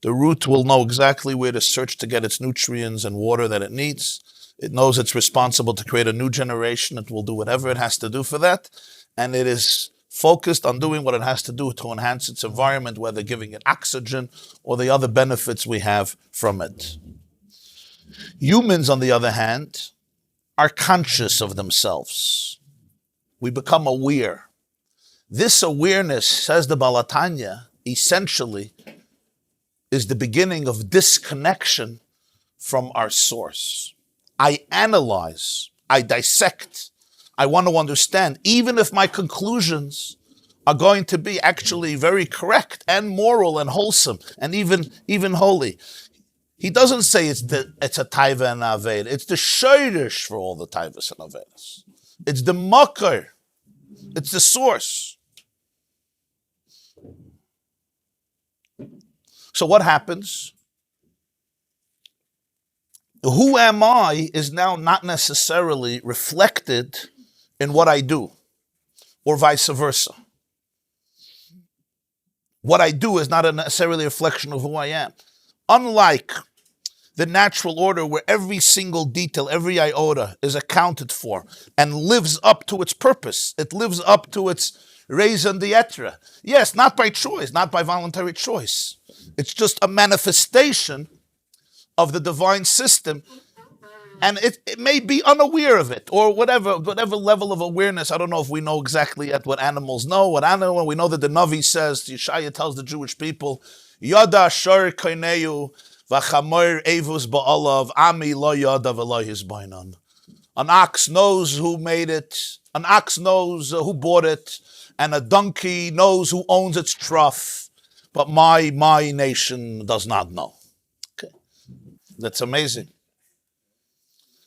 The root will know exactly where to search to get its nutrients and water that it needs. It knows it's responsible to create a new generation. It will do whatever it has to do for that. And it is focused on doing what it has to do to enhance its environment, whether giving it oxygen or the other benefits we have from it. Humans, on the other hand, are conscious of themselves. We become aware. This awareness, says the Baal HaTanya, essentially is the beginning of disconnection from our source. I analyze, I dissect, I want to understand, even if my conclusions are going to be actually very correct and moral and wholesome and even holy. He doesn't say it's a taiva and aved. It's the shayrish for all the taivas and avedas. It's the makar. It's the source. So what happens? Who am I is now not necessarily reflected in what I do, or vice versa. What I do is not necessarily a reflection of who I am. Unlike the natural order where every single detail, every iota is accounted for and lives up to its purpose. It lives up to its raison d'etre. Yes, not by choice, not by voluntary choice. It's just a manifestation of the divine system, and it may be unaware of it, or whatever level of awareness. I don't know if we know exactly yet what animals know. We know that the Navi says, Yeshaya tells the Jewish people, Yada shor koineu v'chamor evus ba'alav ami lo yada v'lo hizbainan. An ox knows who made it, an ox knows who bought it, and a donkey knows who owns its trough, but my nation does not know. Okay, that's amazing.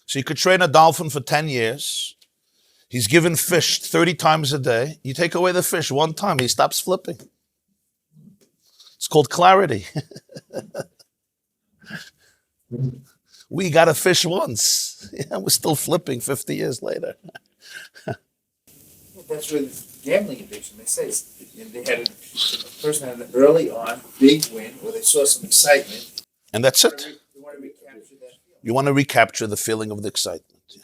So you could train a dolphin for 10 years. He's given fish 30 times a day. You take away the fish one time, he stops flipping. It's called clarity. We got a fish once. Yeah, we're still flipping 50 years later. That's with gambling addiction. They say they had a person had an early on big win where they saw some excitement. And that's it. You want to recapture that feeling. You want to recapture the feeling of the excitement. Yeah.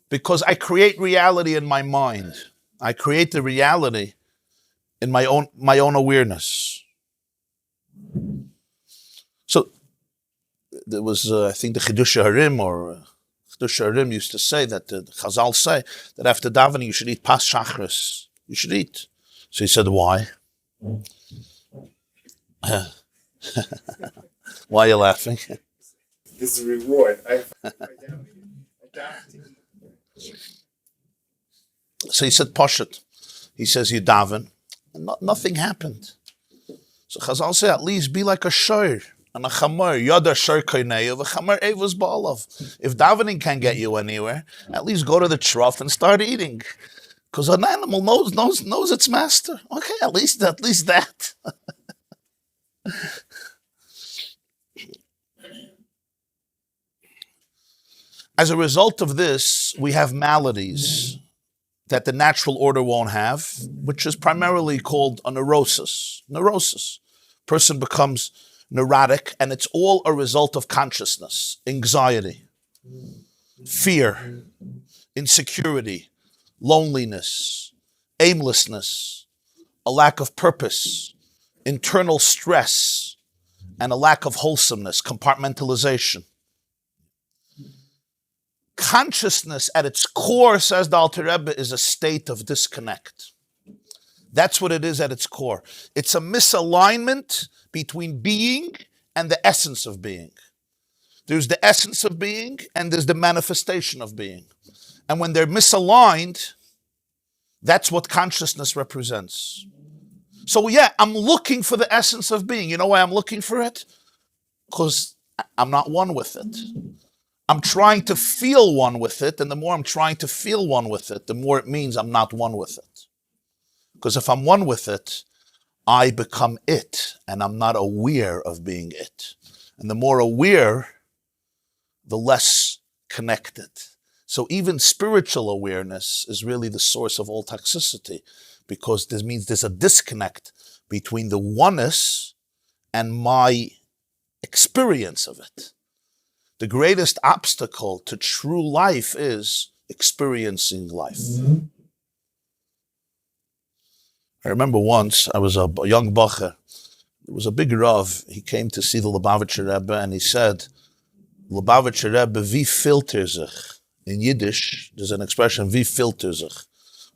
Because I create reality in my mind. I create the reality in my own awareness. So there was, I think, the Chidush Harim or Chidush Harim used to say that the Chazal say that after davening you should eat pas shachris. You should eat. So he said, why? Why are you laughing? This is a reward. So he said, Poshet. He says, you daven. And nothing happened. So Chazal say, at least be like a shoir and a chamor. Yada shoir koineu v'chamor evus ba'alav. If davening can't get you anywhere, at least go to the trough and start eating. Because an animal knows its master. Okay, at least that. As a result of this, we have maladies that the natural order won't have, which is primarily called a neurosis. Neurosis. Person becomes neurotic, and it's all a result of consciousness, anxiety, fear, insecurity, loneliness, aimlessness, a lack of purpose, internal stress, and a lack of wholesomeness, compartmentalization. Consciousness at its core, says the Alter Rebbe, is a state of disconnect. That's what it is at its core. It's a misalignment between being and the essence of being. There's the essence of being and there's the manifestation of being. And when they're misaligned, that's what consciousness represents. So yeah, I'm looking for the essence of being. You know why I'm looking for it? Because I'm not one with it. I'm trying to feel one with it, and the more I'm trying to feel one with it, the more it means I'm not one with it. Because if I'm one with it, I become it, and I'm not aware of being it. And the more aware, the less connected. So even spiritual awareness is really the source of all toxicity, because this means there's a disconnect between the oneness and my experience of it. The greatest obstacle to true life is experiencing life. I remember once, I was a young bacher. There was a big Rav. He came to see the Lubavitcher Rebbe, and he said, Lubavitcher Rebbe, wie filter sich? In Yiddish, there's an expression, wie filter sich,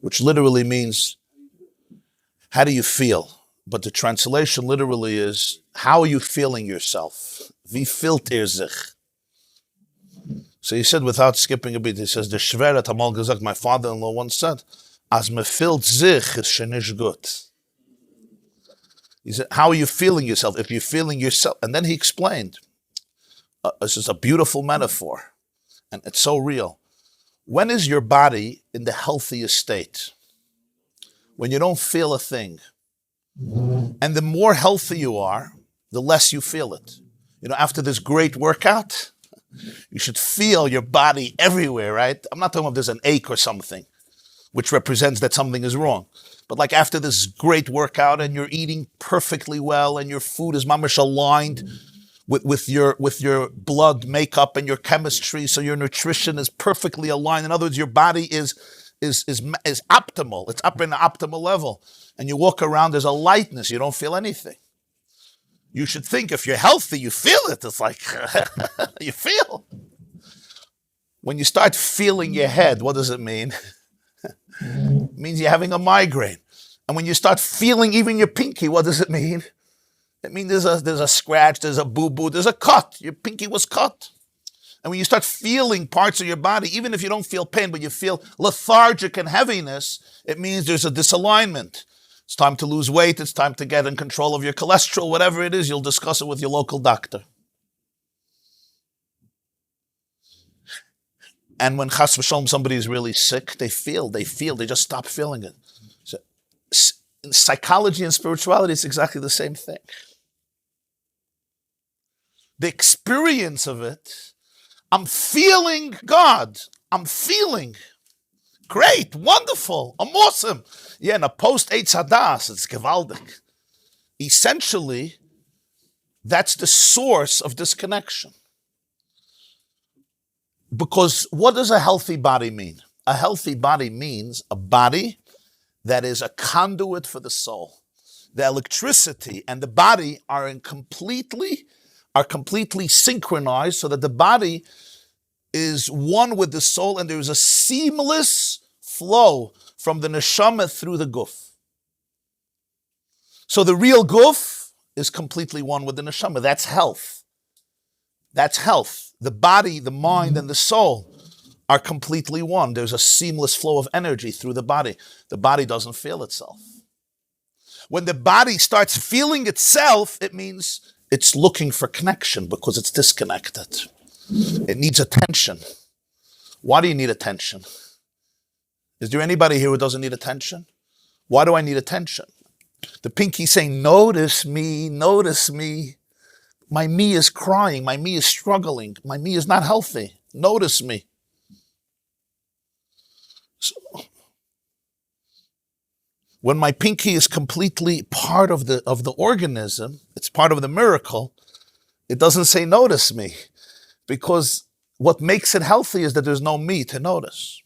which literally means, how do you feel? But the translation literally is, how are you feeling yourself? Wie filter sich? So he said, without skipping a beat, he says, the Shevat Hamal gesagt, my father-in-law once said, as me fehlt sich is shenish gut. He said, how are you feeling yourself? If you're feeling yourself, and then he explained, this is a beautiful metaphor, and it's so real. When is your body in the healthiest state? When you don't feel a thing. And the more healthy you are, the less you feel it. You know, after this great workout, you should feel your body everywhere, right? I'm not talking about there's an ache or something, which represents that something is wrong. But like after this great workout and you're eating perfectly well and your food is mamash aligned with your blood makeup and your chemistry, so your nutrition is perfectly aligned. In other words, your body is optimal. It's up in the optimal level. And you walk around, there's a lightness. You don't feel anything. You should think if you're healthy, you feel it. It's like, you feel. When you start feeling your head, what does it mean? It means you're having a migraine. And when you start feeling even your pinky, what does it mean? It means there's a scratch, there's a boo-boo, there's a cut. Your pinky was cut. And when you start feeling parts of your body, even if you don't feel pain, but you feel lethargic and heaviness, it means there's a disalignment. It's time to lose weight, it's time to get in control of your cholesterol, whatever it is, you'll discuss it with your local doctor. And when chas v'shalom somebody is really sick, they just stop feeling it. So, in psychology and spirituality, it's exactly the same thing. The experience of it, I'm feeling God. I'm feeling great, wonderful, I'm awesome. Yeah, in a post-Eitz Hadas, it's gewaldig. Essentially, that's the source of disconnection. Because what does a healthy body mean? A healthy body means a body that is a conduit for the soul. The electricity and the body are completely synchronized so that the body is one with the soul and there is a seamless flow from the neshama through the guf. So the real guf is completely one with the neshama. That's health. That's health. The body, the mind, and the soul are completely one. There's a seamless flow of energy through the body. The body doesn't feel itself. When the body starts feeling itself, it means it's looking for connection because it's disconnected. It needs attention. Why do you need attention? Is there anybody here who doesn't need attention? Why do I need attention? The pinky saying, notice me, notice me. My me is crying, my me is struggling, my me is not healthy. Notice me. So, when my pinky is completely part of the organism, it's part of the miracle, it doesn't say notice me. Because what makes it healthy is that there's no me to notice.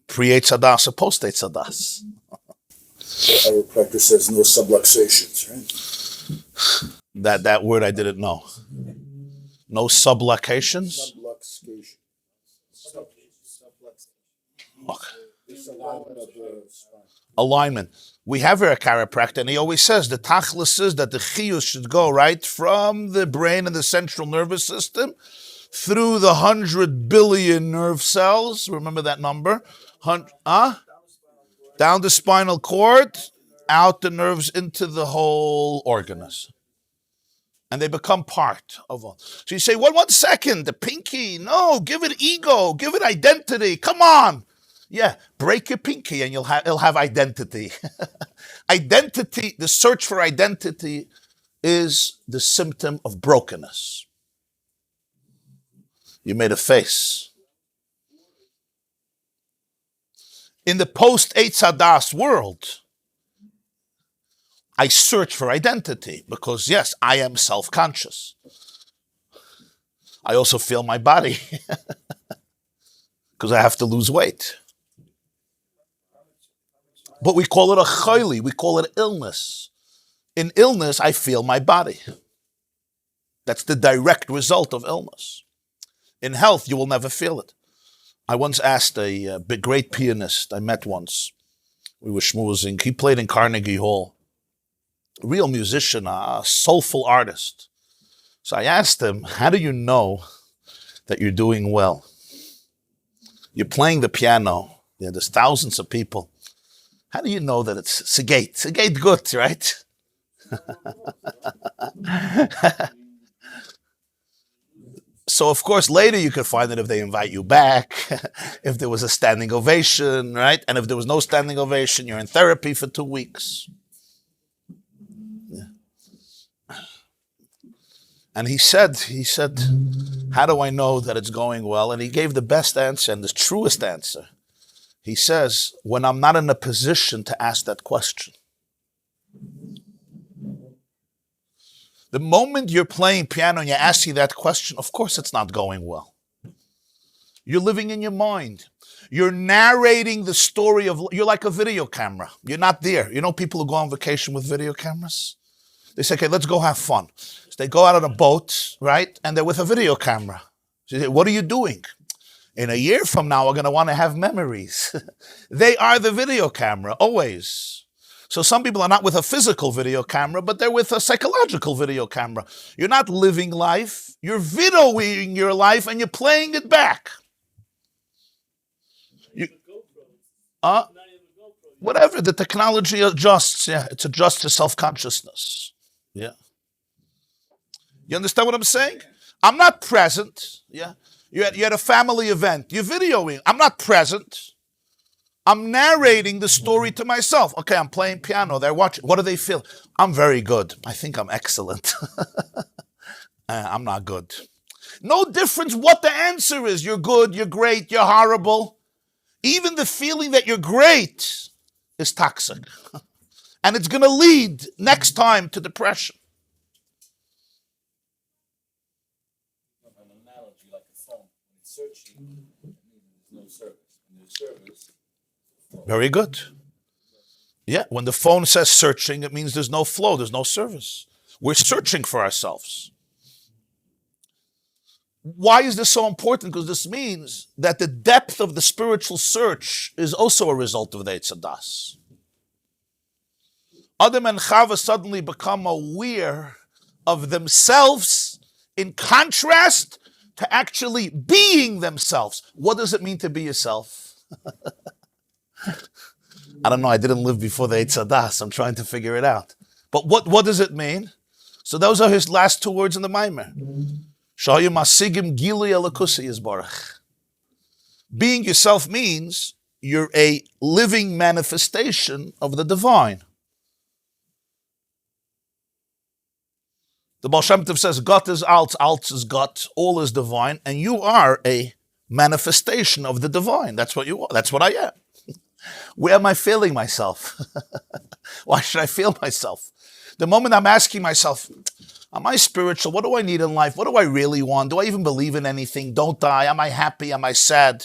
Pre-Eitz Hadas or post-Eitz Hadas. Our practice says no subluxations, right? That word I didn't know. No subluxations? Subluxation. Okay. Alignment. We have here a chiropractor, and he always says the tachlis is that the chiyus should go right from the brain and the central nervous system through the 100 billion nerve cells. Remember that number? Down the spinal cord, out the nerves into the whole organism. And they become part of all. So you say, well, 1 second, the pinky, no, give it ego, give it identity, come on. Yeah, break your pinky and it'll have identity. Identity, the search for identity is the symptom of brokenness. You made a face. In the post-Eitz Hadas world, I search for identity because, yes, I am self-conscious. I also feel my body because I have to lose weight. But we call it a chayli, we call it illness. In illness, I feel my body. That's the direct result of illness. In health, you will never feel it. I once asked a great pianist I met once. We were schmoozing. He played in Carnegie Hall. A real musician, a soulful artist. So I asked him, how do you know that you're doing well? You're playing the piano. Yeah, there's thousands of people. How do you know that it's segate? Segate good, right? So, of course, later you could find that if they invite you back, if there was a standing ovation, right? And if there was no standing ovation, you're in therapy for 2 weeks. Yeah. And he said, how do I know that it's going well? And he gave the best answer and the truest answer. He says, when I'm not in a position to ask that question. The moment you're playing piano and you're asking that question, of course it's not going well. You're living in your mind. You're narrating the story of, you're like a video camera. You're not there. You know people who go on vacation with video cameras? They say, okay, let's go have fun. So they go out on a boat, right? And they're with a video camera. So you say, what are you doing? In a year from now, we're going to want to have memories. They are the video camera, always. So some people are not with a physical video camera, but they're with a psychological video camera. You're not living life. You're videoing your life and you're playing it back. Whatever, the technology adjusts. Yeah, it adjusts to self-consciousness. Yeah. You understand what I'm saying? I'm not present. Yeah. You had a family event. You're videoing. I'm not present. I'm narrating the story to myself. Okay, I'm playing piano. They're watching. What do they feel? I'm very good. I think I'm excellent. I'm not good. No difference what the answer is. You're good, you're great, you're horrible. Even the feeling that you're great is toxic. And it's going to lead next time to depression. An analogy like a phone. When it's searching, there's no service. When there's service, very good. Yeah, when the phone says searching, it means there's no flow, there's no service. We're searching for ourselves. Why is this so important? Because this means that the depth of the spiritual search is also a result of the Eitz Hadas. Adam and Chava suddenly become aware of themselves in contrast to actually being themselves. What does it mean to be yourself? I don't know, I didn't live before the Eitz Hadas. I'm trying to figure it out. But what does it mean? So those are his last two words in the Maimer. Shayu masigim gilui elakusi yizbarach. Being yourself means you're a living manifestation of the divine. The Baal Shem Tov says, Gott is alt, alt is Gott, all is divine, and you are a manifestation of the divine. That's what you are. That's what I am. Where am I feeling myself? Why should I feel myself? The moment I'm asking myself, am I spiritual? What do I need in life? What do I really want? Do I even believe in anything? Don't I? Am I happy? Am I sad?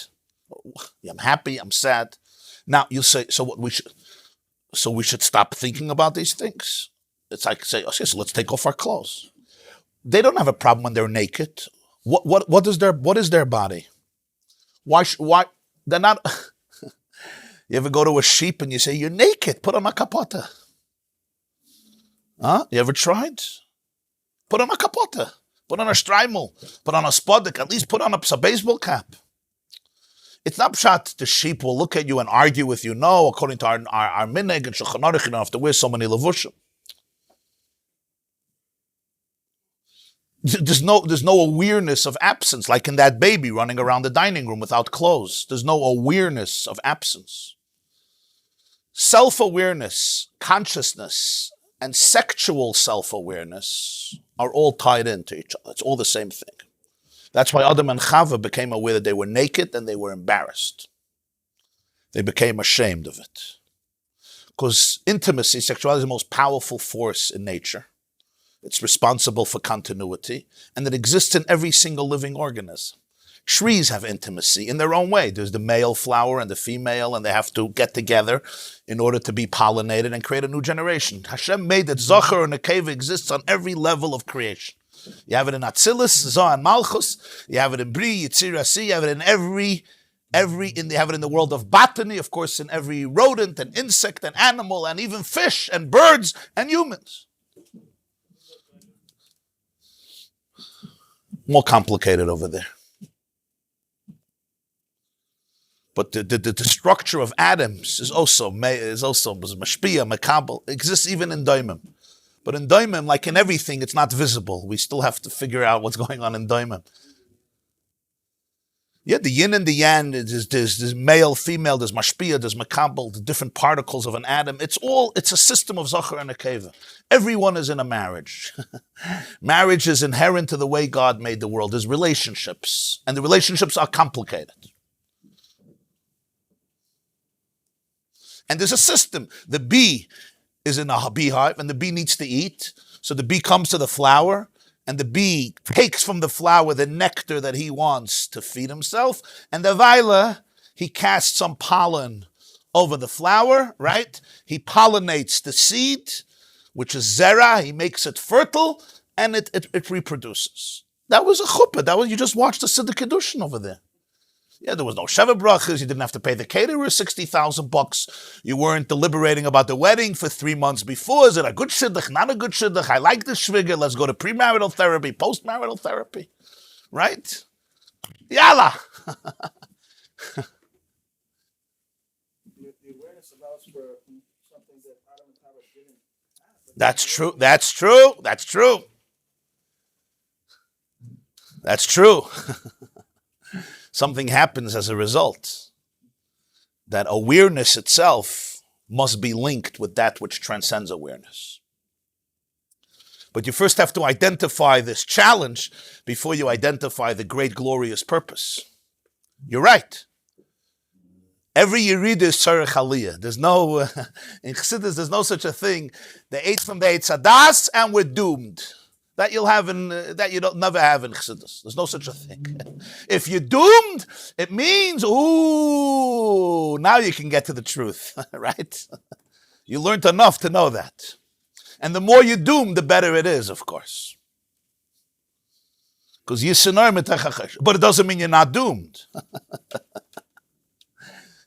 I'm happy. I'm sad. Now you say, so we should stop thinking about these things. It's like say, okay, so let's take off our clothes. They don't have a problem when they're naked. What is their body? Why they're not? You ever go to a sheep and you say you're naked? Put on a kapota. Huh? You ever tried? Put on a kapota. Put on a streimel. Put on a spodek. At least put on a baseball cap. It's not pshat. The sheep will look at you and argue with you. No, according to our minhag and Shulchan Aruch, you don't have to wear so many levushim. There's no awareness of absence, like in that baby running around the dining room without clothes. There's no awareness of absence. Self-awareness, consciousness, and sexual self-awareness are all tied into each other. It's all the same thing. That's why Adam and Chava became aware that they were naked and they were embarrassed. They became ashamed of it. Because intimacy, sexuality is the most powerful force in nature. It's responsible for continuity, and it exists in every single living organism. Trees have intimacy in their own way. There's the male flower and the female, and they have to get together in order to be pollinated and create a new generation. Hashem made that Zachar and Nekeva exists on every level of creation. You have it in Atzilus, Zoh and Malchus. You have it in Bri, Yitzir, Asi. You have it in you have it in the world of botany, of course, in every rodent and insect and animal and even fish and birds and humans. More complicated over there. But the structure of atoms is also mashpia, makabel, exists even in daimim. But in daimim, like in everything, it's not visible. We still have to figure out what's going on in daimim. Yeah, the yin and the yang, there's male, female, there's mashpia, there's makabel, the different particles of an atom. It's a system of zachar and nekeva. Everyone is in a marriage. Marriage is inherent to the way God made the world. There's relationships, and the relationships are complicated. And there's a system. The bee is in a beehive, and the bee needs to eat. So the bee comes to the flower, and the bee takes from the flower the nectar that he wants to feed himself. And the viola, he casts some pollen over the flower, right? He pollinates the seed, which is zera. He makes it fertile, and it reproduces. That was a chuppah. You just watched the Siddur Kiddushin over there. Yeah, there was no Shevat brachas. You didn't have to pay the caterer $60,000. You weren't deliberating about the wedding for 3 months before. Is it a good shidduch, not a good shidduch? I like this shviga. Let's go to premarital therapy, postmarital therapy. Right? Yalla! The awareness allows for something that Adam and Chava didn't have. That's true. That's true. That's true. That's true. Something happens as a result. That awareness itself must be linked with that which transcends awareness. But you first have to identify this challenge before you identify the great glorious purpose. You're right. Every Yerida is tzarech aliyah. There's no, in Chassidus, there's no such a thing. They ate from the Eitz Hadas and we're doomed. That you'll have that you don't never have in Chassidus. There's no such a thing. If you're doomed, it means, now you can get to the truth, right? You learned enough to know that. And the more you're doomed, the better it is, of course. Because but it doesn't mean you're not doomed.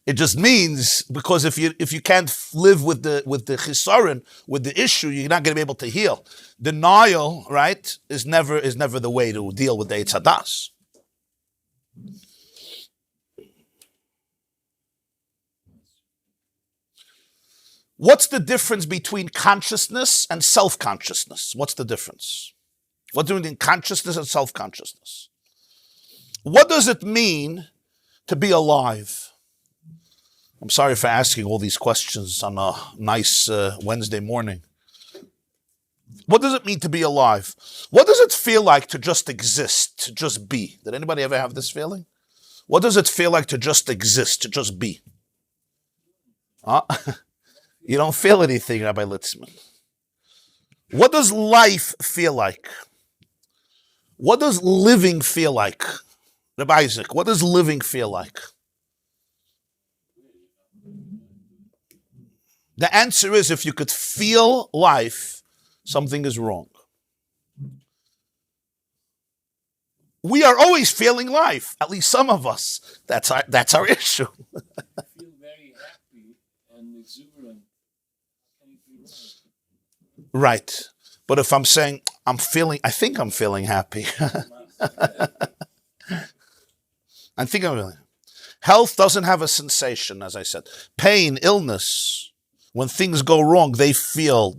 It just means, because if you can't live with the chisaron, with the issue, you're not going to be able to heal. Denial, right, is never the way to deal with the Eitz Hadas. What's the difference between consciousness and self-consciousness? What's the difference? What's between consciousness and self-consciousness? What does it mean to be alive? I'm sorry for asking all these questions on a nice Wednesday morning. What does it mean to be alive? What does it feel like to just exist, to just be? Did anybody ever have this feeling? What does it feel like to just exist, to just be? You don't feel anything, Rabbi Litzman. What does life feel like? What does living feel like? Rabbi Isaac, what does living feel like? The answer is, if you could feel life, something is wrong. We are always feeling life, at least some of us. That's our issue. I feel very happy and exuberant. How can it be wrong? Right. But if I'm saying, I think I'm feeling happy. I think I'm feeling. Health doesn't have a sensation, as I said. Pain, illness. When things go wrong, they feel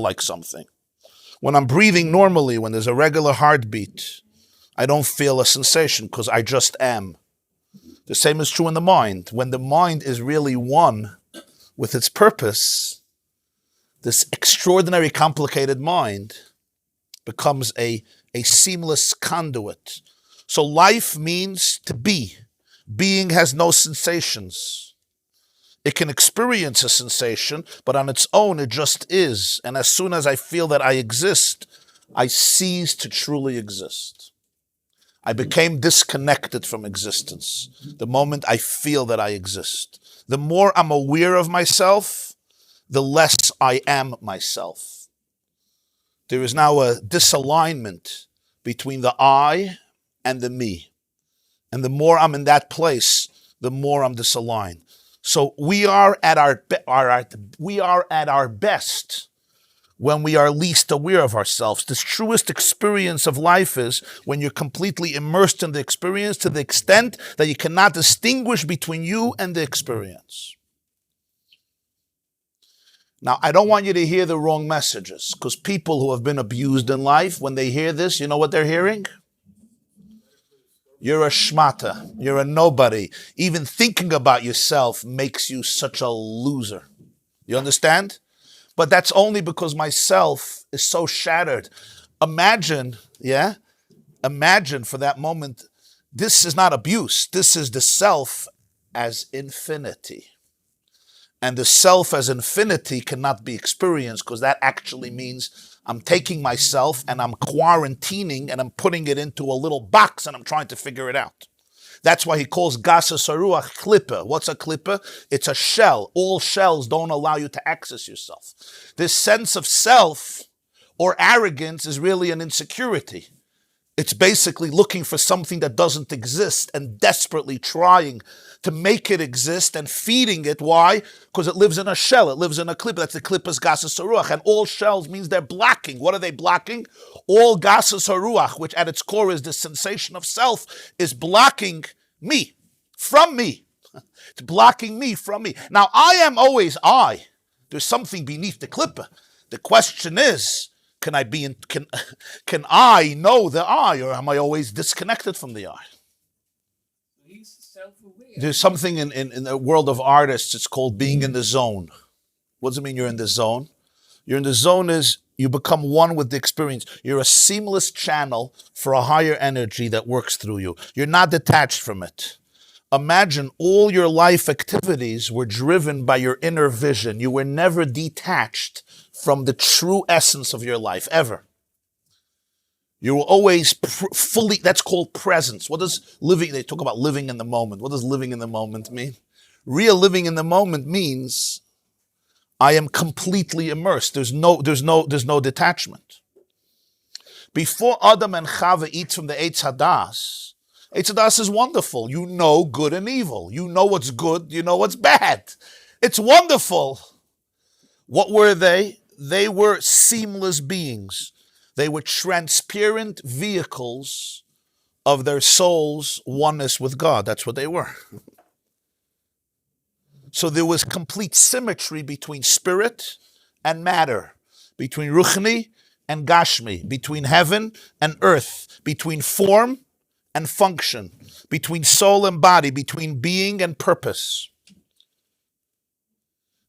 like something. When I'm breathing normally, when there's a regular heartbeat, I don't feel a sensation because I just am. The same is true in the mind. When the mind is really one with its purpose, this extraordinary complicated mind becomes a seamless conduit. So life means to be. Being has no sensations. It can experience a sensation, but on its own it just is. And as soon as I feel that I exist, I cease to truly exist. I became disconnected from existence the moment I feel that I exist. The more I'm aware of myself, the less I am myself. There is now a disalignment between the I and the me. And the more I'm in that place, the more I'm disaligned. So we are at our best when we are least aware of ourselves. The truest experience of life is when you're completely immersed in the experience to the extent that you cannot distinguish between you and the experience. Now, I don't want you to hear the wrong messages, because people who have been abused in life, when they hear this, you know what they're hearing? You're a shmata. You're a nobody. Even thinking about yourself makes you such a loser. You understand? But that's only because my self is so shattered. Imagine for that moment, this is not abuse. This is the self as infinity. And the self as infinity cannot be experienced, because that actually means I'm taking myself and I'm quarantining and I'm putting it into a little box and I'm trying to figure it out. That's why he calls Gasa Saruach klipa. What's a klipa? It's a shell. All shells don't allow you to access yourself. This sense of self or arrogance is really an insecurity. It's basically looking for something that doesn't exist and desperately trying to make it exist and feeding it. Why? Because it lives in a shell. It lives in a klipa. That's the klipa's Gasas Haruach. And all shells means they're blocking. What are they blocking? All Gasas Haruach, which at its core is the sensation of self, is blocking me from me. It's blocking me from me. Now, I am always I. There's something beneath the klipa. The question is, can I know the I, or am I always disconnected from the I? He's self-aware. There's something in the world of artists, it's called being in the zone. What does it mean you're in the zone? You're in the zone is you become one with the experience. You're a seamless channel for a higher energy that works through you. You're not detached from it. Imagine all your life activities were driven by your inner vision. You were never detached from the true essence of your life, ever. You were always fully, that's called presence. What does living, they talk about living in the moment. What does living in the moment mean? Real living in the moment means I am completely immersed. There's no detachment. Before Adam and Chava eat from the Eitz Hadas is wonderful. You know good and evil. You know what's good, you know what's bad. It's wonderful. What were they? They were seamless beings. They were transparent vehicles of their soul's oneness with God. That's what they were. So there was complete symmetry between spirit and matter, between Ruchni and Gashmi, between heaven and earth, between form and function, between soul and body, between being and purpose,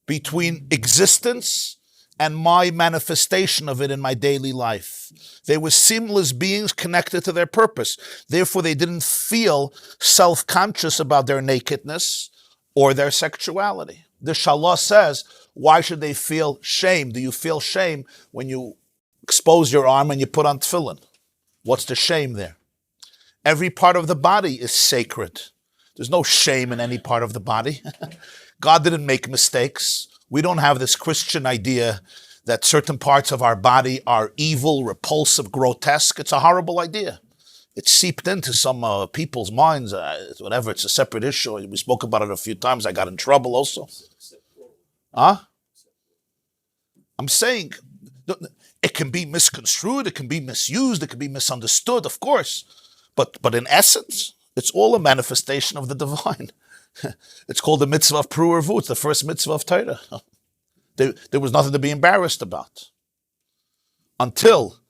between existence and my manifestation of it in my daily life. They were seamless beings connected to their purpose. Therefore, they didn't feel self-conscious about their nakedness or their sexuality. The Shalah says, why should they feel shame? Do you feel shame when you expose your arm and you put on tefillin? What's the shame there? Every part of the body is sacred. There's no shame in any part of the body. God didn't make mistakes. We don't have this Christian idea that certain parts of our body are evil, repulsive, grotesque. It's a horrible idea. It's seeped into some people's minds. Whatever, it's a separate issue. We spoke about it a few times. I got in trouble also. Huh? I'm saying it can be misconstrued, it can be misused, it can be misunderstood, of course. But in essence, it's all a manifestation of the divine. It's called the mitzvah of Pru'ervu. It's the first mitzvah of Torah. There was nothing to be embarrassed about. until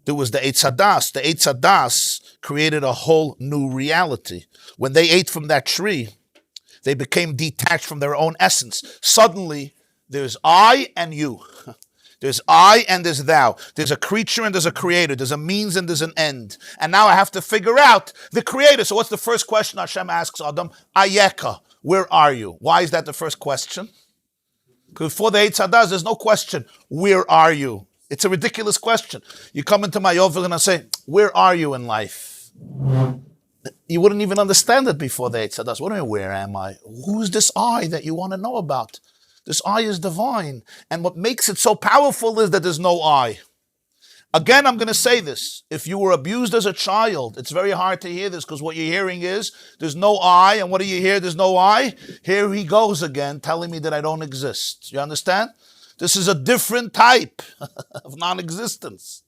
there was the Eitz Hadas. The Eitz Hadas created a whole new reality. When they ate from that tree, they became detached from their own essence. Suddenly, there's I and you. There's I and there's thou. There's a creature and there's a creator. There's a means and there's an end. And now I have to figure out the creator. So what's the first question Hashem asks Adam? Ayeka, where are you? Why is that the first question? Because before the Eitz Hadas, there's no question, where are you? It's a ridiculous question. You come into my yovel and I say, where are you in life? You wouldn't even understand it before the Eitz Hadas. What do you mean, where am I? Who's this I that you want to know about? This I is divine. And what makes it so powerful is that there's no I. Again, I'm going to say this. If you were abused as a child, it's very hard to hear this because what you're hearing is there's no I. And what do you hear? There's no I. Here he goes again telling me that I don't exist. You understand? This is a different type of non-existence.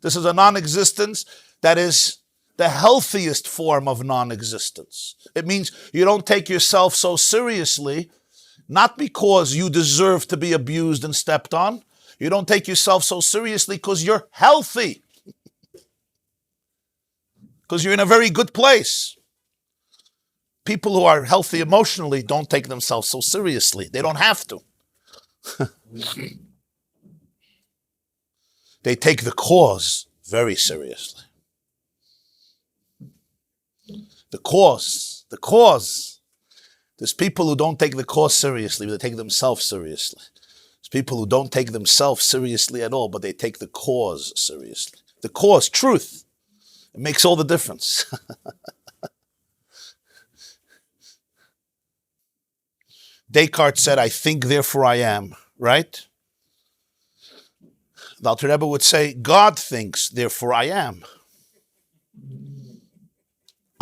This is a non-existence that is the healthiest form of non-existence. It means you don't take yourself so seriously, not because you deserve to be abused and stepped on. You don't take yourself so seriously because you're healthy. Because you're in a very good place. People who are healthy emotionally don't take themselves so seriously. They don't have to. They take the cause very seriously. The cause. There's people who don't take the cause seriously, but they take themselves seriously. There's people who don't take themselves seriously at all, but they take the cause seriously. The cause, truth. It makes all the difference. Descartes said, I think, therefore I am, right? The Alter Rebbe would say, God thinks, therefore I am.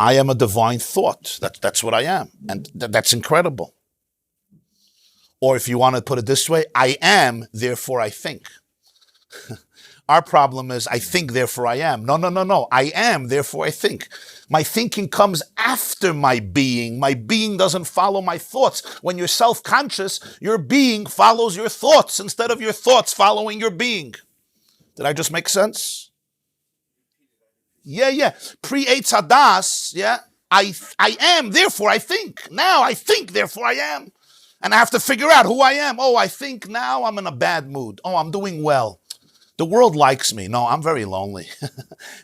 I am a divine thought. That's what I am. And that's incredible. Or if you want to put it this way, I am, therefore I think. Our problem is, I think, therefore I am. No. I am, therefore I think. My thinking comes after my being. My being doesn't follow my thoughts. When you're self-conscious, your being follows your thoughts instead of your thoughts following your being. Did I just make sense? Yeah. Pre-Eitz Hadas, yeah. I am, therefore I think. Now I think, therefore I am. And I have to figure out who I am. Oh, I think now I'm in a bad mood. Oh, I'm doing well. The world likes me. No, I'm very lonely.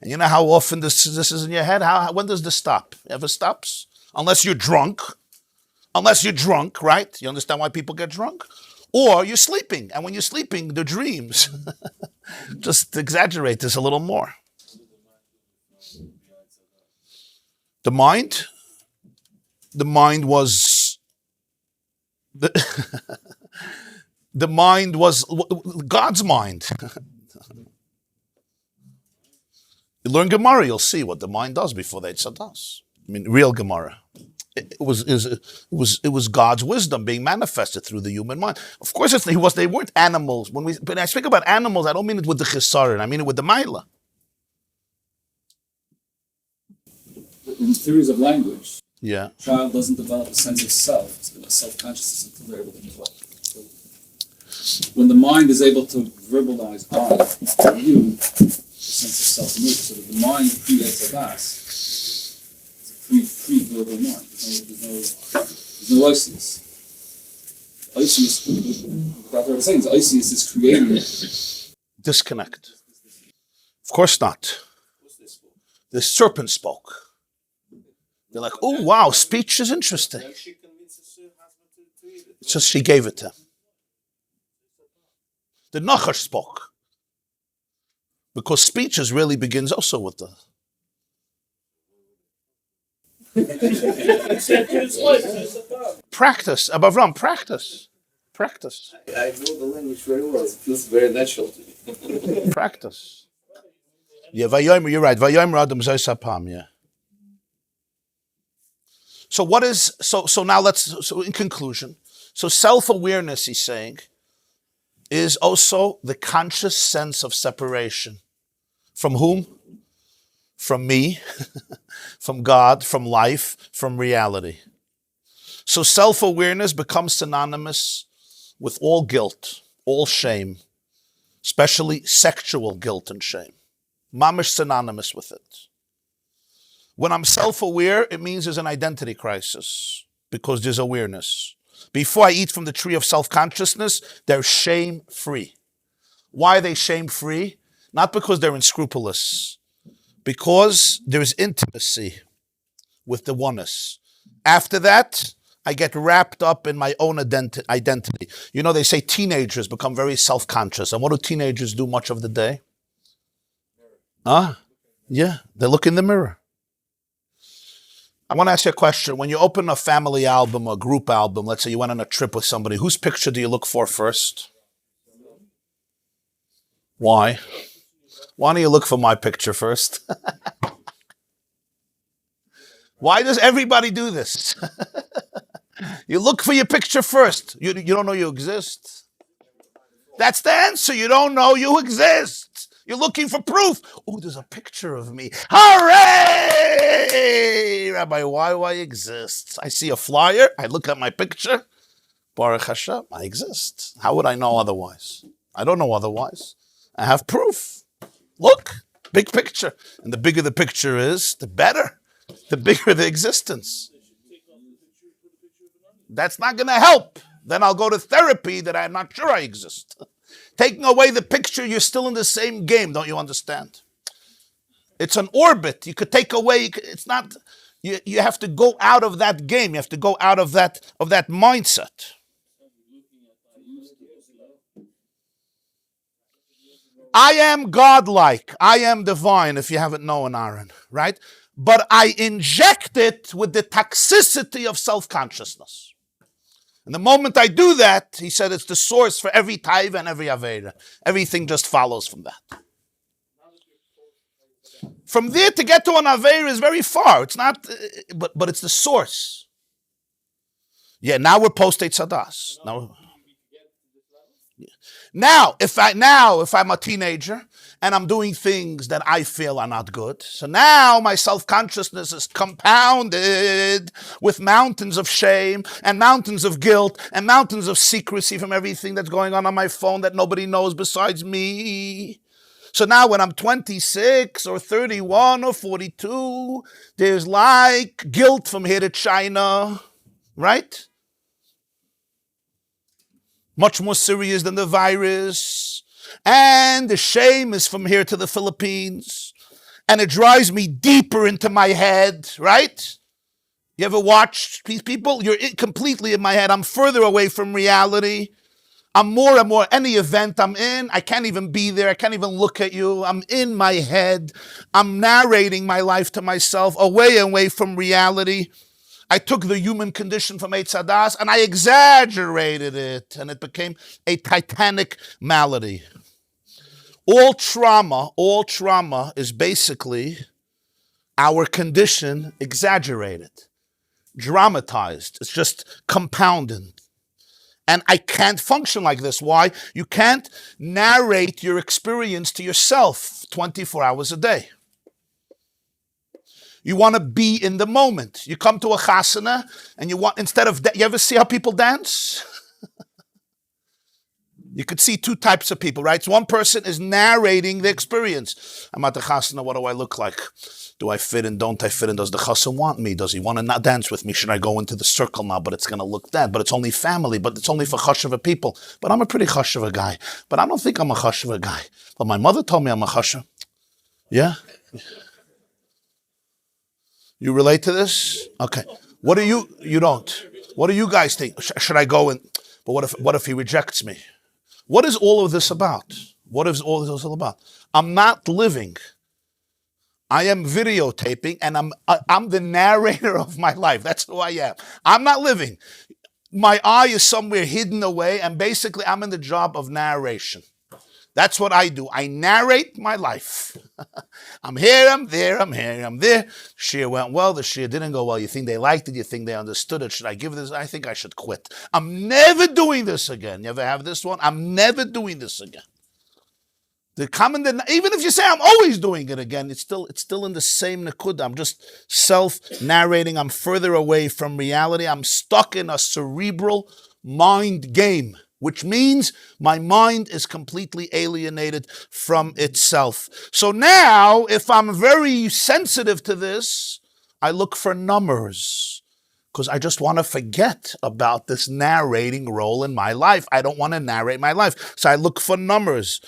And you know how often this is in your head? When does this stop? It ever stops? Unless you're drunk. Right? You understand why people get drunk? Or you're sleeping. And when you're sleeping, the dreams. Just exaggerate this a little more. The mind was the mind was God's mind. You learn Gemara, you'll see what the mind does before the Eitz Hadas. I mean, real Gemara. It was God's wisdom being manifested through the human mind. Of course, they weren't animals. When I speak about animals, I don't mean it with the chisaron. I mean it with the maila. In theories of language, Yeah. a child doesn't develop a sense of self-consciousness until they're able to develop. So when the mind is able to verbalize I, you, the sense of self moves. So that the mind creates a vast. It's a pre-verbal mind. There's no iciness. What I'm saying is iciness is creating Disconnect. Of course not. The serpent spoke. They're like, oh, wow, speech is interesting. It's just she gave it to him. The Nachash spoke. Because speech really begins also with the... Practice. Abavram, practice. I know the language very well. It feels very natural to me. Practice. Yeah, Vayomer, you're right. Vayomer Adam Zaysapam, yeah. So what is, so now so in conclusion, so self-awareness, he's saying, is also the conscious sense of separation. From whom? From me, from God, from life, from reality. So self-awareness becomes synonymous with all guilt, all shame. especially sexual guilt and shame. Mamish synonymous with it. When I'm self-aware, it means there's an identity crisis because there's awareness. Before I eat from the tree of self-consciousness, they're shame-free. Why are they shame-free? Not because they're unscrupulous, because there's intimacy with the oneness. After that, I get wrapped up in my own identity. You know, they say teenagers become very self-conscious. And what do teenagers do much of the day? Yeah, they look in the mirror. I want to ask you a question. When you open a family album, a group album, let's say you went on a trip with somebody, whose picture do you look for first? Why? Why don't you look for my picture first? Why does everybody do this? You look for your picture first. You don't know you exist. That's the answer. You don't know you exist. You're looking for proof. Oh, there's a picture of me. Hooray! Rabbi, why do I exist? I see a flyer. I look at my picture. Baruch Hashem, I exist. How would I know otherwise? I don't know otherwise. I have proof. Look, big picture. And the bigger the picture is, the better. The bigger the existence. That's not going to help. Then I'll go to therapy that I'm not sure I exist. Taking away the picture, you're still in the same game, don't you understand? It's an orbit. You could take away, it's not, you have to go out of that game. You have to go out of that mindset. I am godlike. I am divine, if you haven't known, Aaron, right? But I inject it with the toxicity of self-consciousness. And the moment I do that, he said it's the source for every taiva and every avera. Everything just follows from that. From there to get to an avera is very far. It's not, but it's the source. Yeah, now we're post-Eitz Hadas. Now, if I'm a teenager and I'm doing things that I feel are not good, so now my self-consciousness is compounded with mountains of shame and mountains of guilt and mountains of secrecy from everything that's going on my phone that nobody knows besides me. So now when I'm 26 or 31 or 42, there's like guilt from here to China, right? Much more serious than the virus. And the shame is from here to the Philippines. And it drives me deeper into my head, right? You ever watch these people? You're completely in my head. I'm further away from reality. I'm more and more, any event I'm in, I can't even be there. I can't even look at you. I'm in my head. I'm narrating my life to myself, away and away from reality. I took the human condition from Eitz Hadas and I exaggerated it, and it became a titanic malady. All trauma is basically our condition exaggerated, dramatized. It's just compounded. And I can't function like this. Why? You can't narrate your experience to yourself 24 hours a day. You want to be in the moment. You come to a chasana and you want, you ever see how people dance? You could see two types of people, right? So one person is narrating the experience. I'm at the chasana, what do I look like? Do I fit in? Don't I fit in? Does the chassan want me? Does he want to not dance with me? Should I go into the circle now? But it's going to look that. But it's only family. But it's only for chashuva people. But I'm a pretty chashuva guy. But I don't think I'm a chashuva guy. But my mother told me I'm a chashuva. Yeah? You relate to this? Okay. What do you don't. What do you guys think? Should I go in? But what if he rejects me? What is all of this about? What is all this all about? I'm not living. I am videotaping, and I'm the narrator of my life. That's who I am. I'm not living. My eye is somewhere hidden away, and basically I'm in the job of narration. That's what I do. I narrate my life. I'm here, I'm there, I'm here, I'm there. Shir went well, the shir didn't go well. You think they liked it? You think they understood it? Should I give this? I think I should quit. I'm never doing this again. You ever have this one? I'm never doing this again. Even if you say I'm always doing it again, it's still in the same nakuda. I'm just self-narrating. I'm further away from reality. I'm stuck in a cerebral mind game which means my mind is completely alienated from itself. So now, if I'm very sensitive to this, I look for numbers, because I just want to forget about this narrating role in my life. I don't want to narrate my life, so I look for numbers.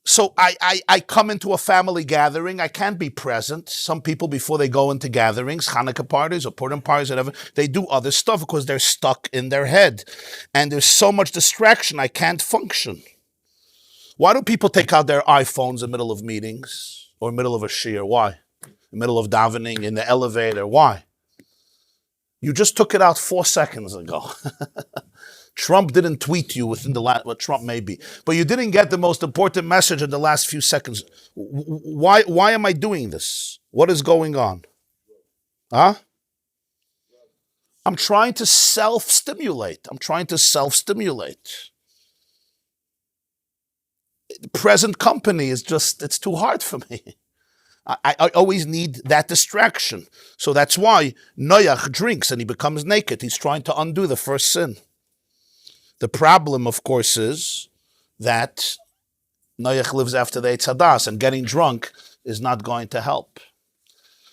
So I come into a family gathering. I can't be present. Some people, before they go into gatherings, Hanukkah parties or Purim parties, whatever, they do other stuff because they're stuck in their head. And there's so much distraction, I can't function. Why do people take out their iPhones in the middle of meetings or middle of a shiur? Why? In the middle of davening, in the elevator? Why? You just took it out 4 seconds ago. Trump didn't tweet you within the last, well, Trump maybe, but you didn't get the most important message in the last few seconds. Why am I doing this? What is going on? Huh? I'm trying to self-stimulate. The present company is just, it's too hard for me. I always need that distraction. So that's why Noach drinks and he becomes naked. He's trying to undo the first sin. The problem, of course, is that Noach lives after the Eitz Hadas, and getting drunk is not going to help.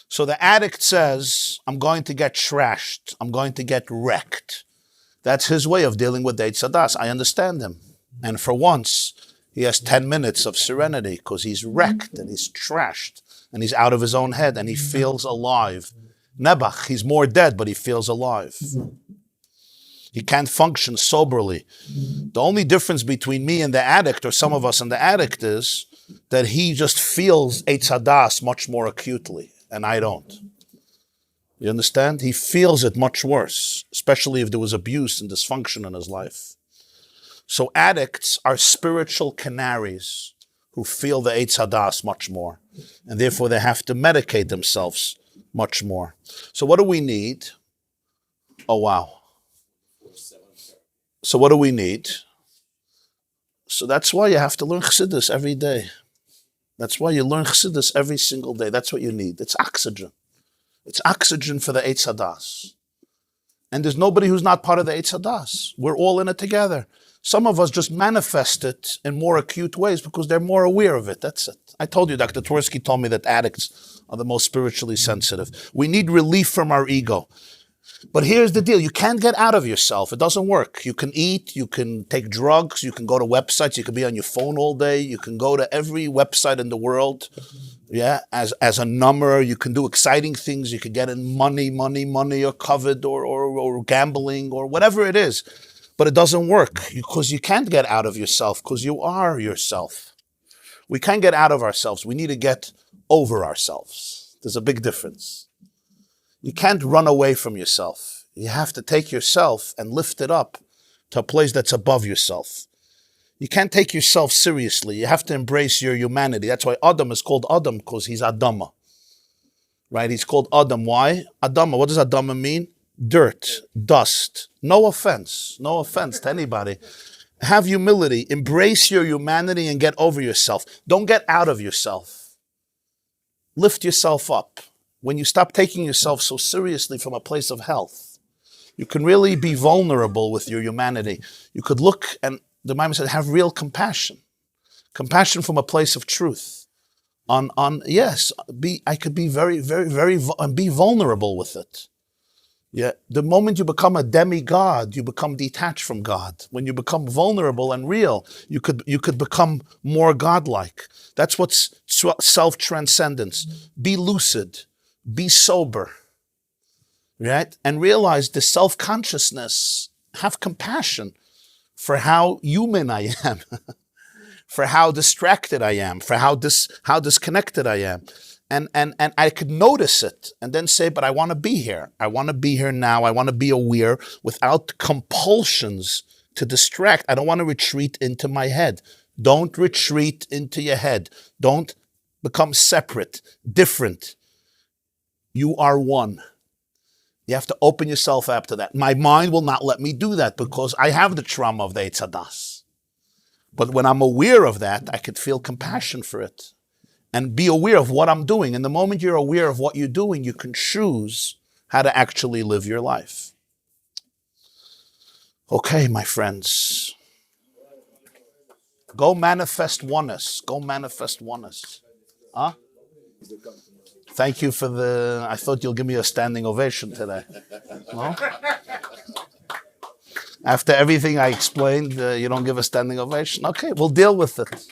So the addict says, I'm going to get trashed. I'm going to get wrecked. That's his way of dealing with the Eitz Hadas. I understand him. And for once, he has 10 minutes of serenity because he's wrecked and he's trashed and he's out of his own head and he feels alive. Nebuch, he's more dead, but he feels alive. He can't function soberly. The only difference between me and the addict, or some of us and the addict, is that he just feels Eitz Hadas much more acutely, and I don't. You understand? He feels it much worse, especially if there was abuse and dysfunction in his life. So addicts are spiritual canaries who feel the Eitz Hadas much more, and therefore they have to medicate themselves much more. So what do we need? Oh, wow. So what do we need? So that's why you have to learn Chassidus every day. That's why you learn Chassidus every single day. That's what you need. It's oxygen. It's oxygen for the Eitz Hadas. And there's nobody who's not part of the Eitz Hadas. We're all in it together. Some of us just manifest it in more acute ways because they're more aware of it. That's it. I told you, Dr. Tversky told me that addicts are the most spiritually sensitive. We need relief from our ego. But here's the deal. You can't get out of yourself. It doesn't work. You can eat, you can take drugs, you can go to websites, you can be on your phone all day, you can go to every website in the world, as a number. You can do exciting things, you can get in money, or covet, or gambling, or whatever it is. But it doesn't work because you can't get out of yourself because you are yourself. We can't get out of ourselves. We need to get over ourselves. There's a big difference. You can't run away from yourself. You have to take yourself and lift it up to a place that's above yourself. You can't take yourself seriously. You have to embrace your humanity. That's why Adam is called Adam, because he's Adama. Right? He's called Adam. Why? Adama. What does Adama mean? Dirt, dust. No offense to anybody. Have humility. Embrace your humanity and get over yourself. Don't get out of yourself. Lift yourself up. When you stop taking yourself so seriously from a place of health, you can really be vulnerable with your humanity. You could look, and the Bible said, have real compassion. Compassion from a place of truth. I could be very, very, very, and be vulnerable with it. Yeah, the moment you become a demigod, you become detached from God. When you become vulnerable and real, you could become more godlike. That's what's self-transcendence. Be lucid. Be sober, right? And realize the self-consciousness, have compassion for how human I am, for how distracted I am, for how disconnected I am. And I could notice it and then say, but I want to be here. I want to be here now. I want to be aware without compulsions to distract. I don't want to retreat into my head. Don't retreat into your head. Don't become separate, different. You are one. You have to open yourself up to that. My mind will not let me do that because I have the trauma of the Eitz Hadas. But when I'm aware of that, I could feel compassion for it and be aware of what I'm doing. And the moment you're aware of what you're doing, you can choose how to actually live your life. Okay, my friends. Go manifest oneness. Go manifest oneness. Huh? Thank you for I thought you'll give me a standing ovation today. No? After everything I explained, you don't give a standing ovation? Okay, we'll deal with it.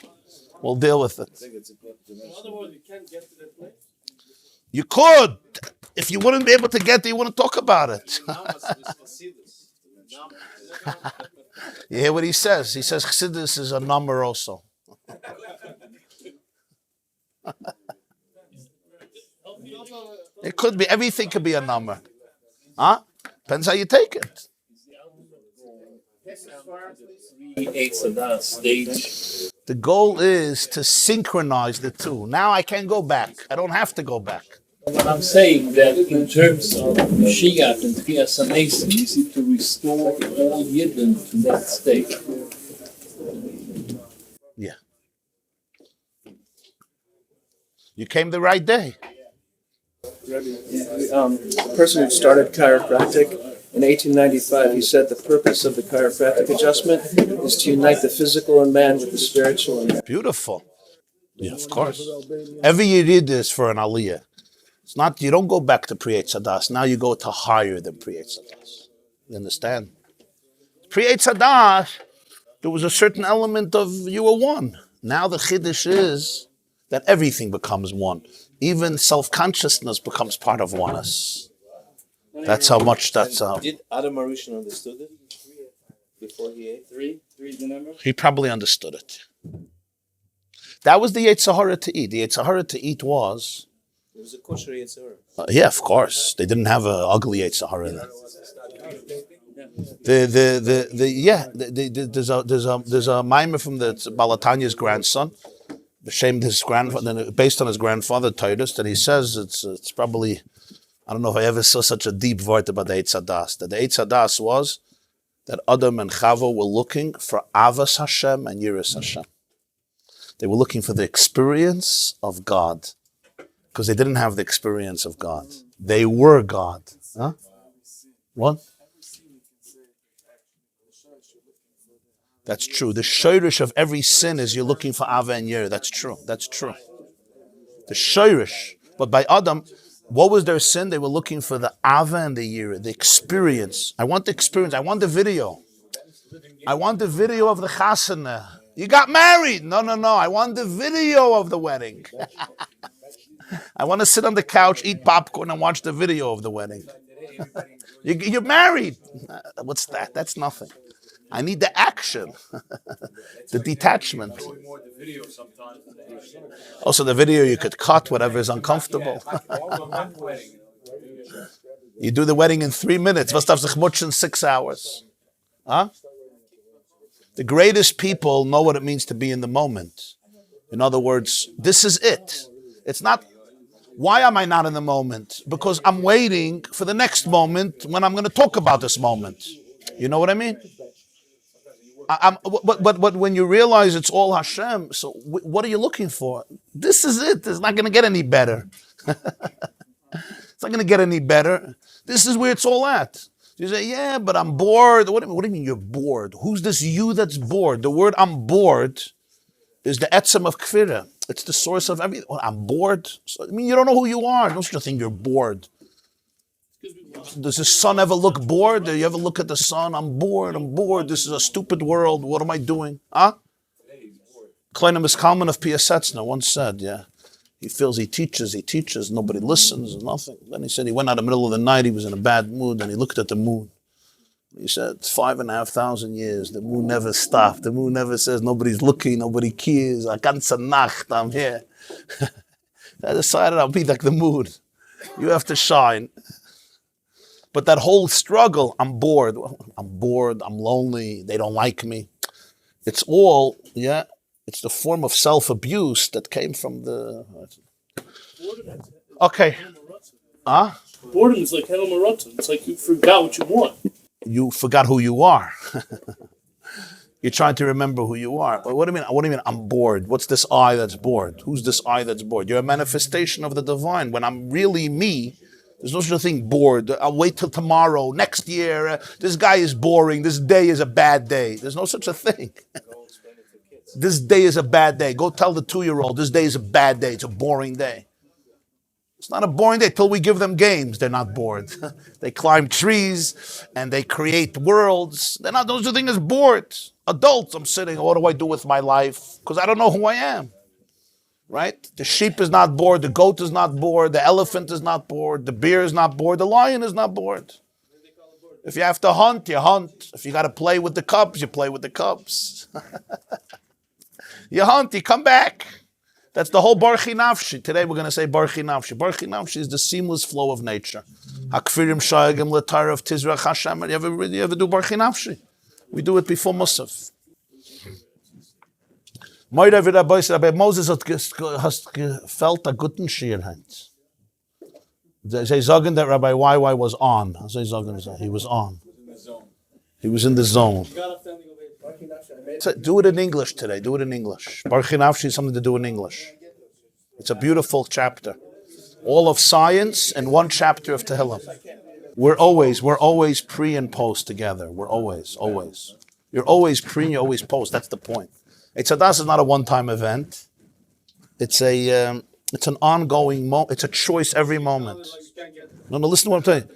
We'll deal with it. In other words, you can't get to that place. You could. If you wouldn't be able to get there, you wouldn't talk about it. You hear what he says? He says Chassidus is a number also. It could be. Everything could be a number. Huh? Depends how you take it. The goal is to synchronize the two. Now I can go back. I don't have to go back. But I'm saying that in terms of Mashiach and Tiyas HaMesim, you seem to restore all Yidden to that state. Yeah. You came the right day. The person who started chiropractic in 1895, he said the purpose of the chiropractic adjustment is to unite the physical in man with the spiritual in man. Beautiful. Yeah, of course. Every Yid is for an aliyah. It's not, you don't go back to Priyat Sadas. Now you go to higher than Priyat Sadas. You understand? Priyat Sadas, there was a certain element of you were one. Now the Chiddush is that everything becomes one. Even self-consciousness becomes part of oneness. That's how much that's... Did Adam Arishan understood it before he ate? Three, the number? He probably understood it. That was the Yetzirah to eat. The Yetzirah to eat was... It was a kosher Yetzirah. Yeah, of course. They didn't have an ugly Yetzirah then. There's a mimer from the Balatanya's grandson, shamed his grandfather, based on his grandfather Titus, that he says it's probably, I don't know if I ever saw such a deep word about the Eitz Hadas. That the Eitz Hadas was that Adam and Chava were looking for Avas Hashem and Yiras Hashem. They were looking for the experience of God, because they didn't have the experience of God. They were God. Huh? What? That's true. The shirish of every sin is you're looking for Ava and Yer. That's true. That's true. The shirish. But by Adam, what was their sin? They were looking for the Ava and the Yer, the experience. I want the experience. I want the video. I want the video of the chasana. You got married. No. I want the video of the wedding. I want to sit on the couch, eat popcorn, and watch the video of the wedding. You're married. What's that? That's nothing. I need the action, the detachment. Also, the video you could cut whatever is uncomfortable. You do the wedding in 3 minutes. Was darf sich mutschen 6 hours? Huh? The greatest people know what it means to be in the moment. In other words, this is it. It's not, why am I not in the moment? Because I'm waiting for the next moment when I'm going to talk about this moment. You know what I mean? But when you realize it's all Hashem, so what are you looking for? This is it. It's not going to get any better. It's not going to get any better. This is where it's all at. You say, yeah, but I'm bored. What do you mean you're bored? Who's this you that's bored? The word I'm bored is the etzem of kfira. It's the source of everything. Well, I'm bored. So, I mean, you don't know who you are. Don't you think you're bored? Does the sun ever look bored? Do you ever look at the sun? I'm bored. This is a stupid world. What am I doing? Huh? Kleiner Miskalman of Piasetzna once said, yeah, he feels he teaches, nobody listens, nothing. Then he said he went out in the middle of the night, he was in a bad mood, and he looked at the moon. He said, it's 5,500 years, the moon never stopped. The moon never says, nobody's looking, nobody cares. A ganze Nacht, I'm here. I decided I'll be like the moon. You have to shine. But that whole struggle, I'm bored, I'm lonely, they don't like me. It's all, yeah, it's the form of self-abuse that came from the... Okay. Huh? Boredom is like Helmarata. It's like you forgot what you want. You forgot who you are. You're trying to remember who you are. What do you mean I'm bored? What's this I that's bored? Who's this I that's bored? You're a manifestation of the divine. When I'm really me, There's no such a thing bored. I'll wait till tomorrow, next year. This guy is boring. This day is a bad day. There's no such a thing. This day is a bad day. Go tell the 2-year-old this day is a bad day. It's a boring day. It's not a boring day till we give them games. They're not bored. They climb trees and they create worlds. They're not. Those are things as bored. Adults, I'm sitting. What do I do with my life? Because I don't know who I am. Right? The sheep is not bored. The goat is not bored. The elephant is not bored. The bear is not bored. The lion is not bored. If you have to hunt, you hunt. If you got to play with the cubs, you play with the cubs. You hunt, you come back. That's the whole Baruch Nafshi. Today we're going to say Baruch Nafshi. Baruch Nafshi is the seamless flow of nature. Hakfirim shayagim l'tar of Tizrach Hashem. You ever do Baruch Nafshi? We do it before Musaf. Moses has felt a guten Schierheit. They sagen that Rabbi YY was on. He was on. He was in the zone. So do it in English today. Do it in English. Baruch Nafshi is something to do in English. It's a beautiful chapter. All of science and one chapter of Tehillim. We're always pre and post together. We're always. You're always pre and you always post. That's the point. Eitzadas is not a one-time event. It's an ongoing moment. It's a choice every moment. No, listen to what I'm telling you.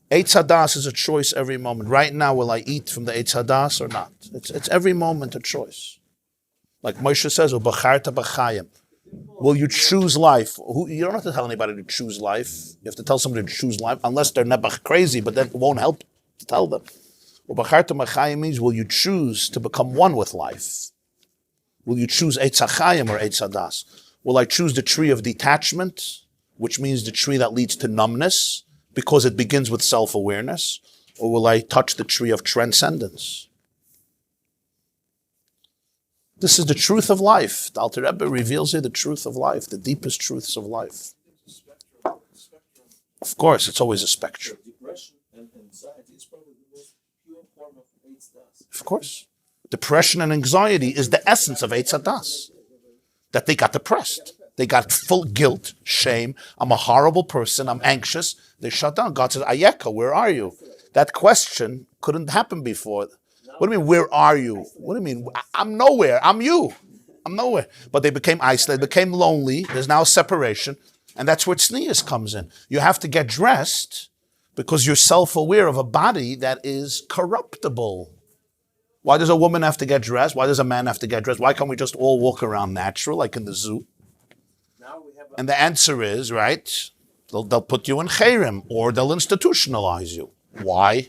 Eitzadas is a choice every moment. Right now, will I eat from the Eitzadas or not? It's every moment a choice. Like Moshe says, "Ubacharta b'chayim." Will you choose life? You don't have to tell anybody to choose life. You have to tell somebody to choose life, unless they're nebach crazy, but that won't help to tell them. Ubacharta b'chayim means, will you choose to become one with life? Will you choose Eitzachayim or Eitzadas? Will I choose the tree of detachment, which means the tree that leads to numbness, because it begins with self-awareness? Or will I touch the tree of transcendence? This is the truth of life. The Alter Rebbe reveals here the truth of life, the deepest truths of life. Of course, it's always a spectrum. Depression and anxiety is probably the most pure form of Eitzadas. Of course. Depression and anxiety is the essence of Eitzadas. That they got depressed. They got full guilt, shame. I'm a horrible person. I'm anxious. They shut down. God says, Ayeka, where are you? That question couldn't happen before. What do you mean, where are you? What do you mean? I'm nowhere. I'm you. I'm nowhere. But they became isolated, became lonely. There's now separation. And that's where tznius comes in. You have to get dressed because you're self-aware of a body that is corruptible. Why does a woman have to get dressed? Why does a man have to get dressed? Why can't we just all walk around natural, like in the zoo? And the answer is, right, they'll put you in cherem, or they'll institutionalize you. Why?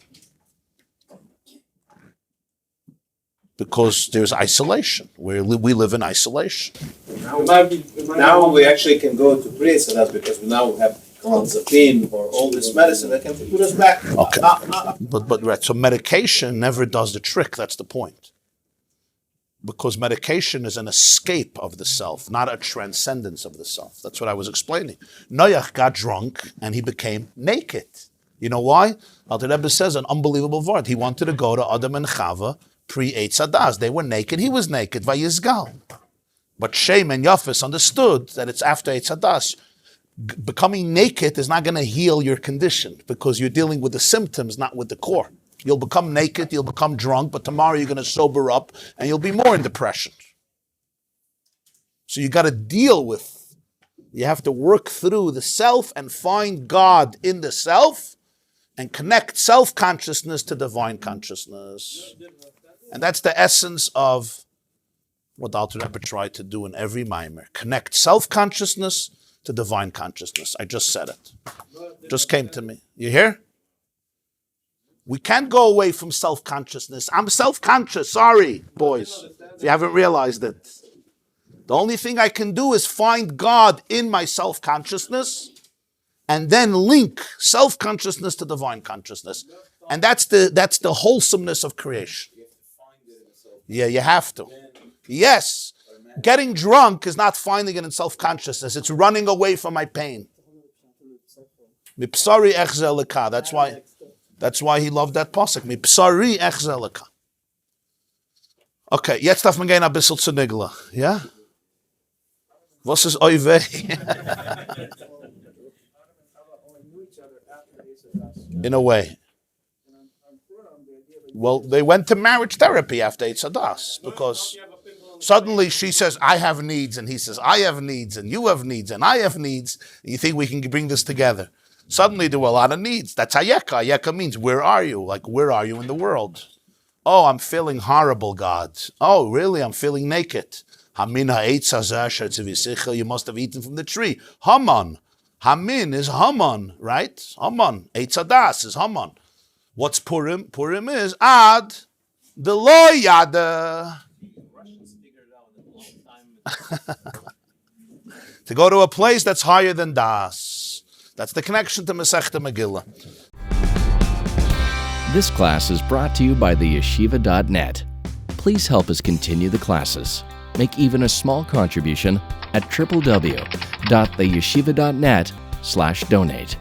Because there's isolation. We live in isolation. Now we actually can go to pre-Eitzadas because we now have clonazepam or all this medicine that can put us back. Okay. But right, so medication never does the trick. That's the point. Because medication is an escape of the self, not a transcendence of the self. That's what I was explaining. Noach got drunk and he became naked. You know why? Alter Rebbe says an unbelievable word. He wanted to go to Adam and Chava pre-Eitzadas. They were naked. He was naked. Vayizgal. But Shem and Yafis understood that it's after Eitzadas. Becoming naked is not going to heal your condition because you're dealing with the symptoms, not with the core. You'll become naked, you'll become drunk, but tomorrow you're going to sober up and you'll be more in depression. So you got to deal with, you have to work through the self and find God in the self and connect self-consciousness to divine consciousness. And that's the essence of what Alter Rebbe tried to do in every mimer. Connect self-consciousness to divine consciousness. I just said it. Just came to me. You hear? We can't go away from self-consciousness. I'm self-conscious. Sorry, boys, if you haven't realized it. The only thing I can do is find God in my self-consciousness and then link self-consciousness to divine consciousness. And that's the wholesomeness of creation. Yeah, you have to. Yes. Getting drunk is not finding it in self-consciousness. It's running away from my pain. Mipsari echzelika. That's why he loved that pasuk. Mipsari echzelika. Okay, jetzt darf man gehen ein bisschen zu Nigla. Ja? Was ist Oivei? in a way. Well, they went to marriage therapy after Eitz Hadas because suddenly she says, I have needs, and he says, I have needs, and you have needs, and I have needs. And you think we can bring this together. Suddenly there were a lot of needs. That's Hayeka. Hayeka means, where are you? Like, where are you in the world? Oh, I'm feeling horrible, God. Oh, really? I'm feeling naked. Hamin ha'etz hazeh asher tzivisicha, you must have eaten from the tree. Haman. Hamin is Haman, right? Haman. Eitz Hadas is Haman. What's Purim? Purim is Ad the Lo Yada. To go to a place that's higher than Das. That's the connection to Masechta Megillah. This class is brought to you by theyeshiva.net. Please help us continue the classes. Make even a small contribution at www.theyeshiva.net/donate.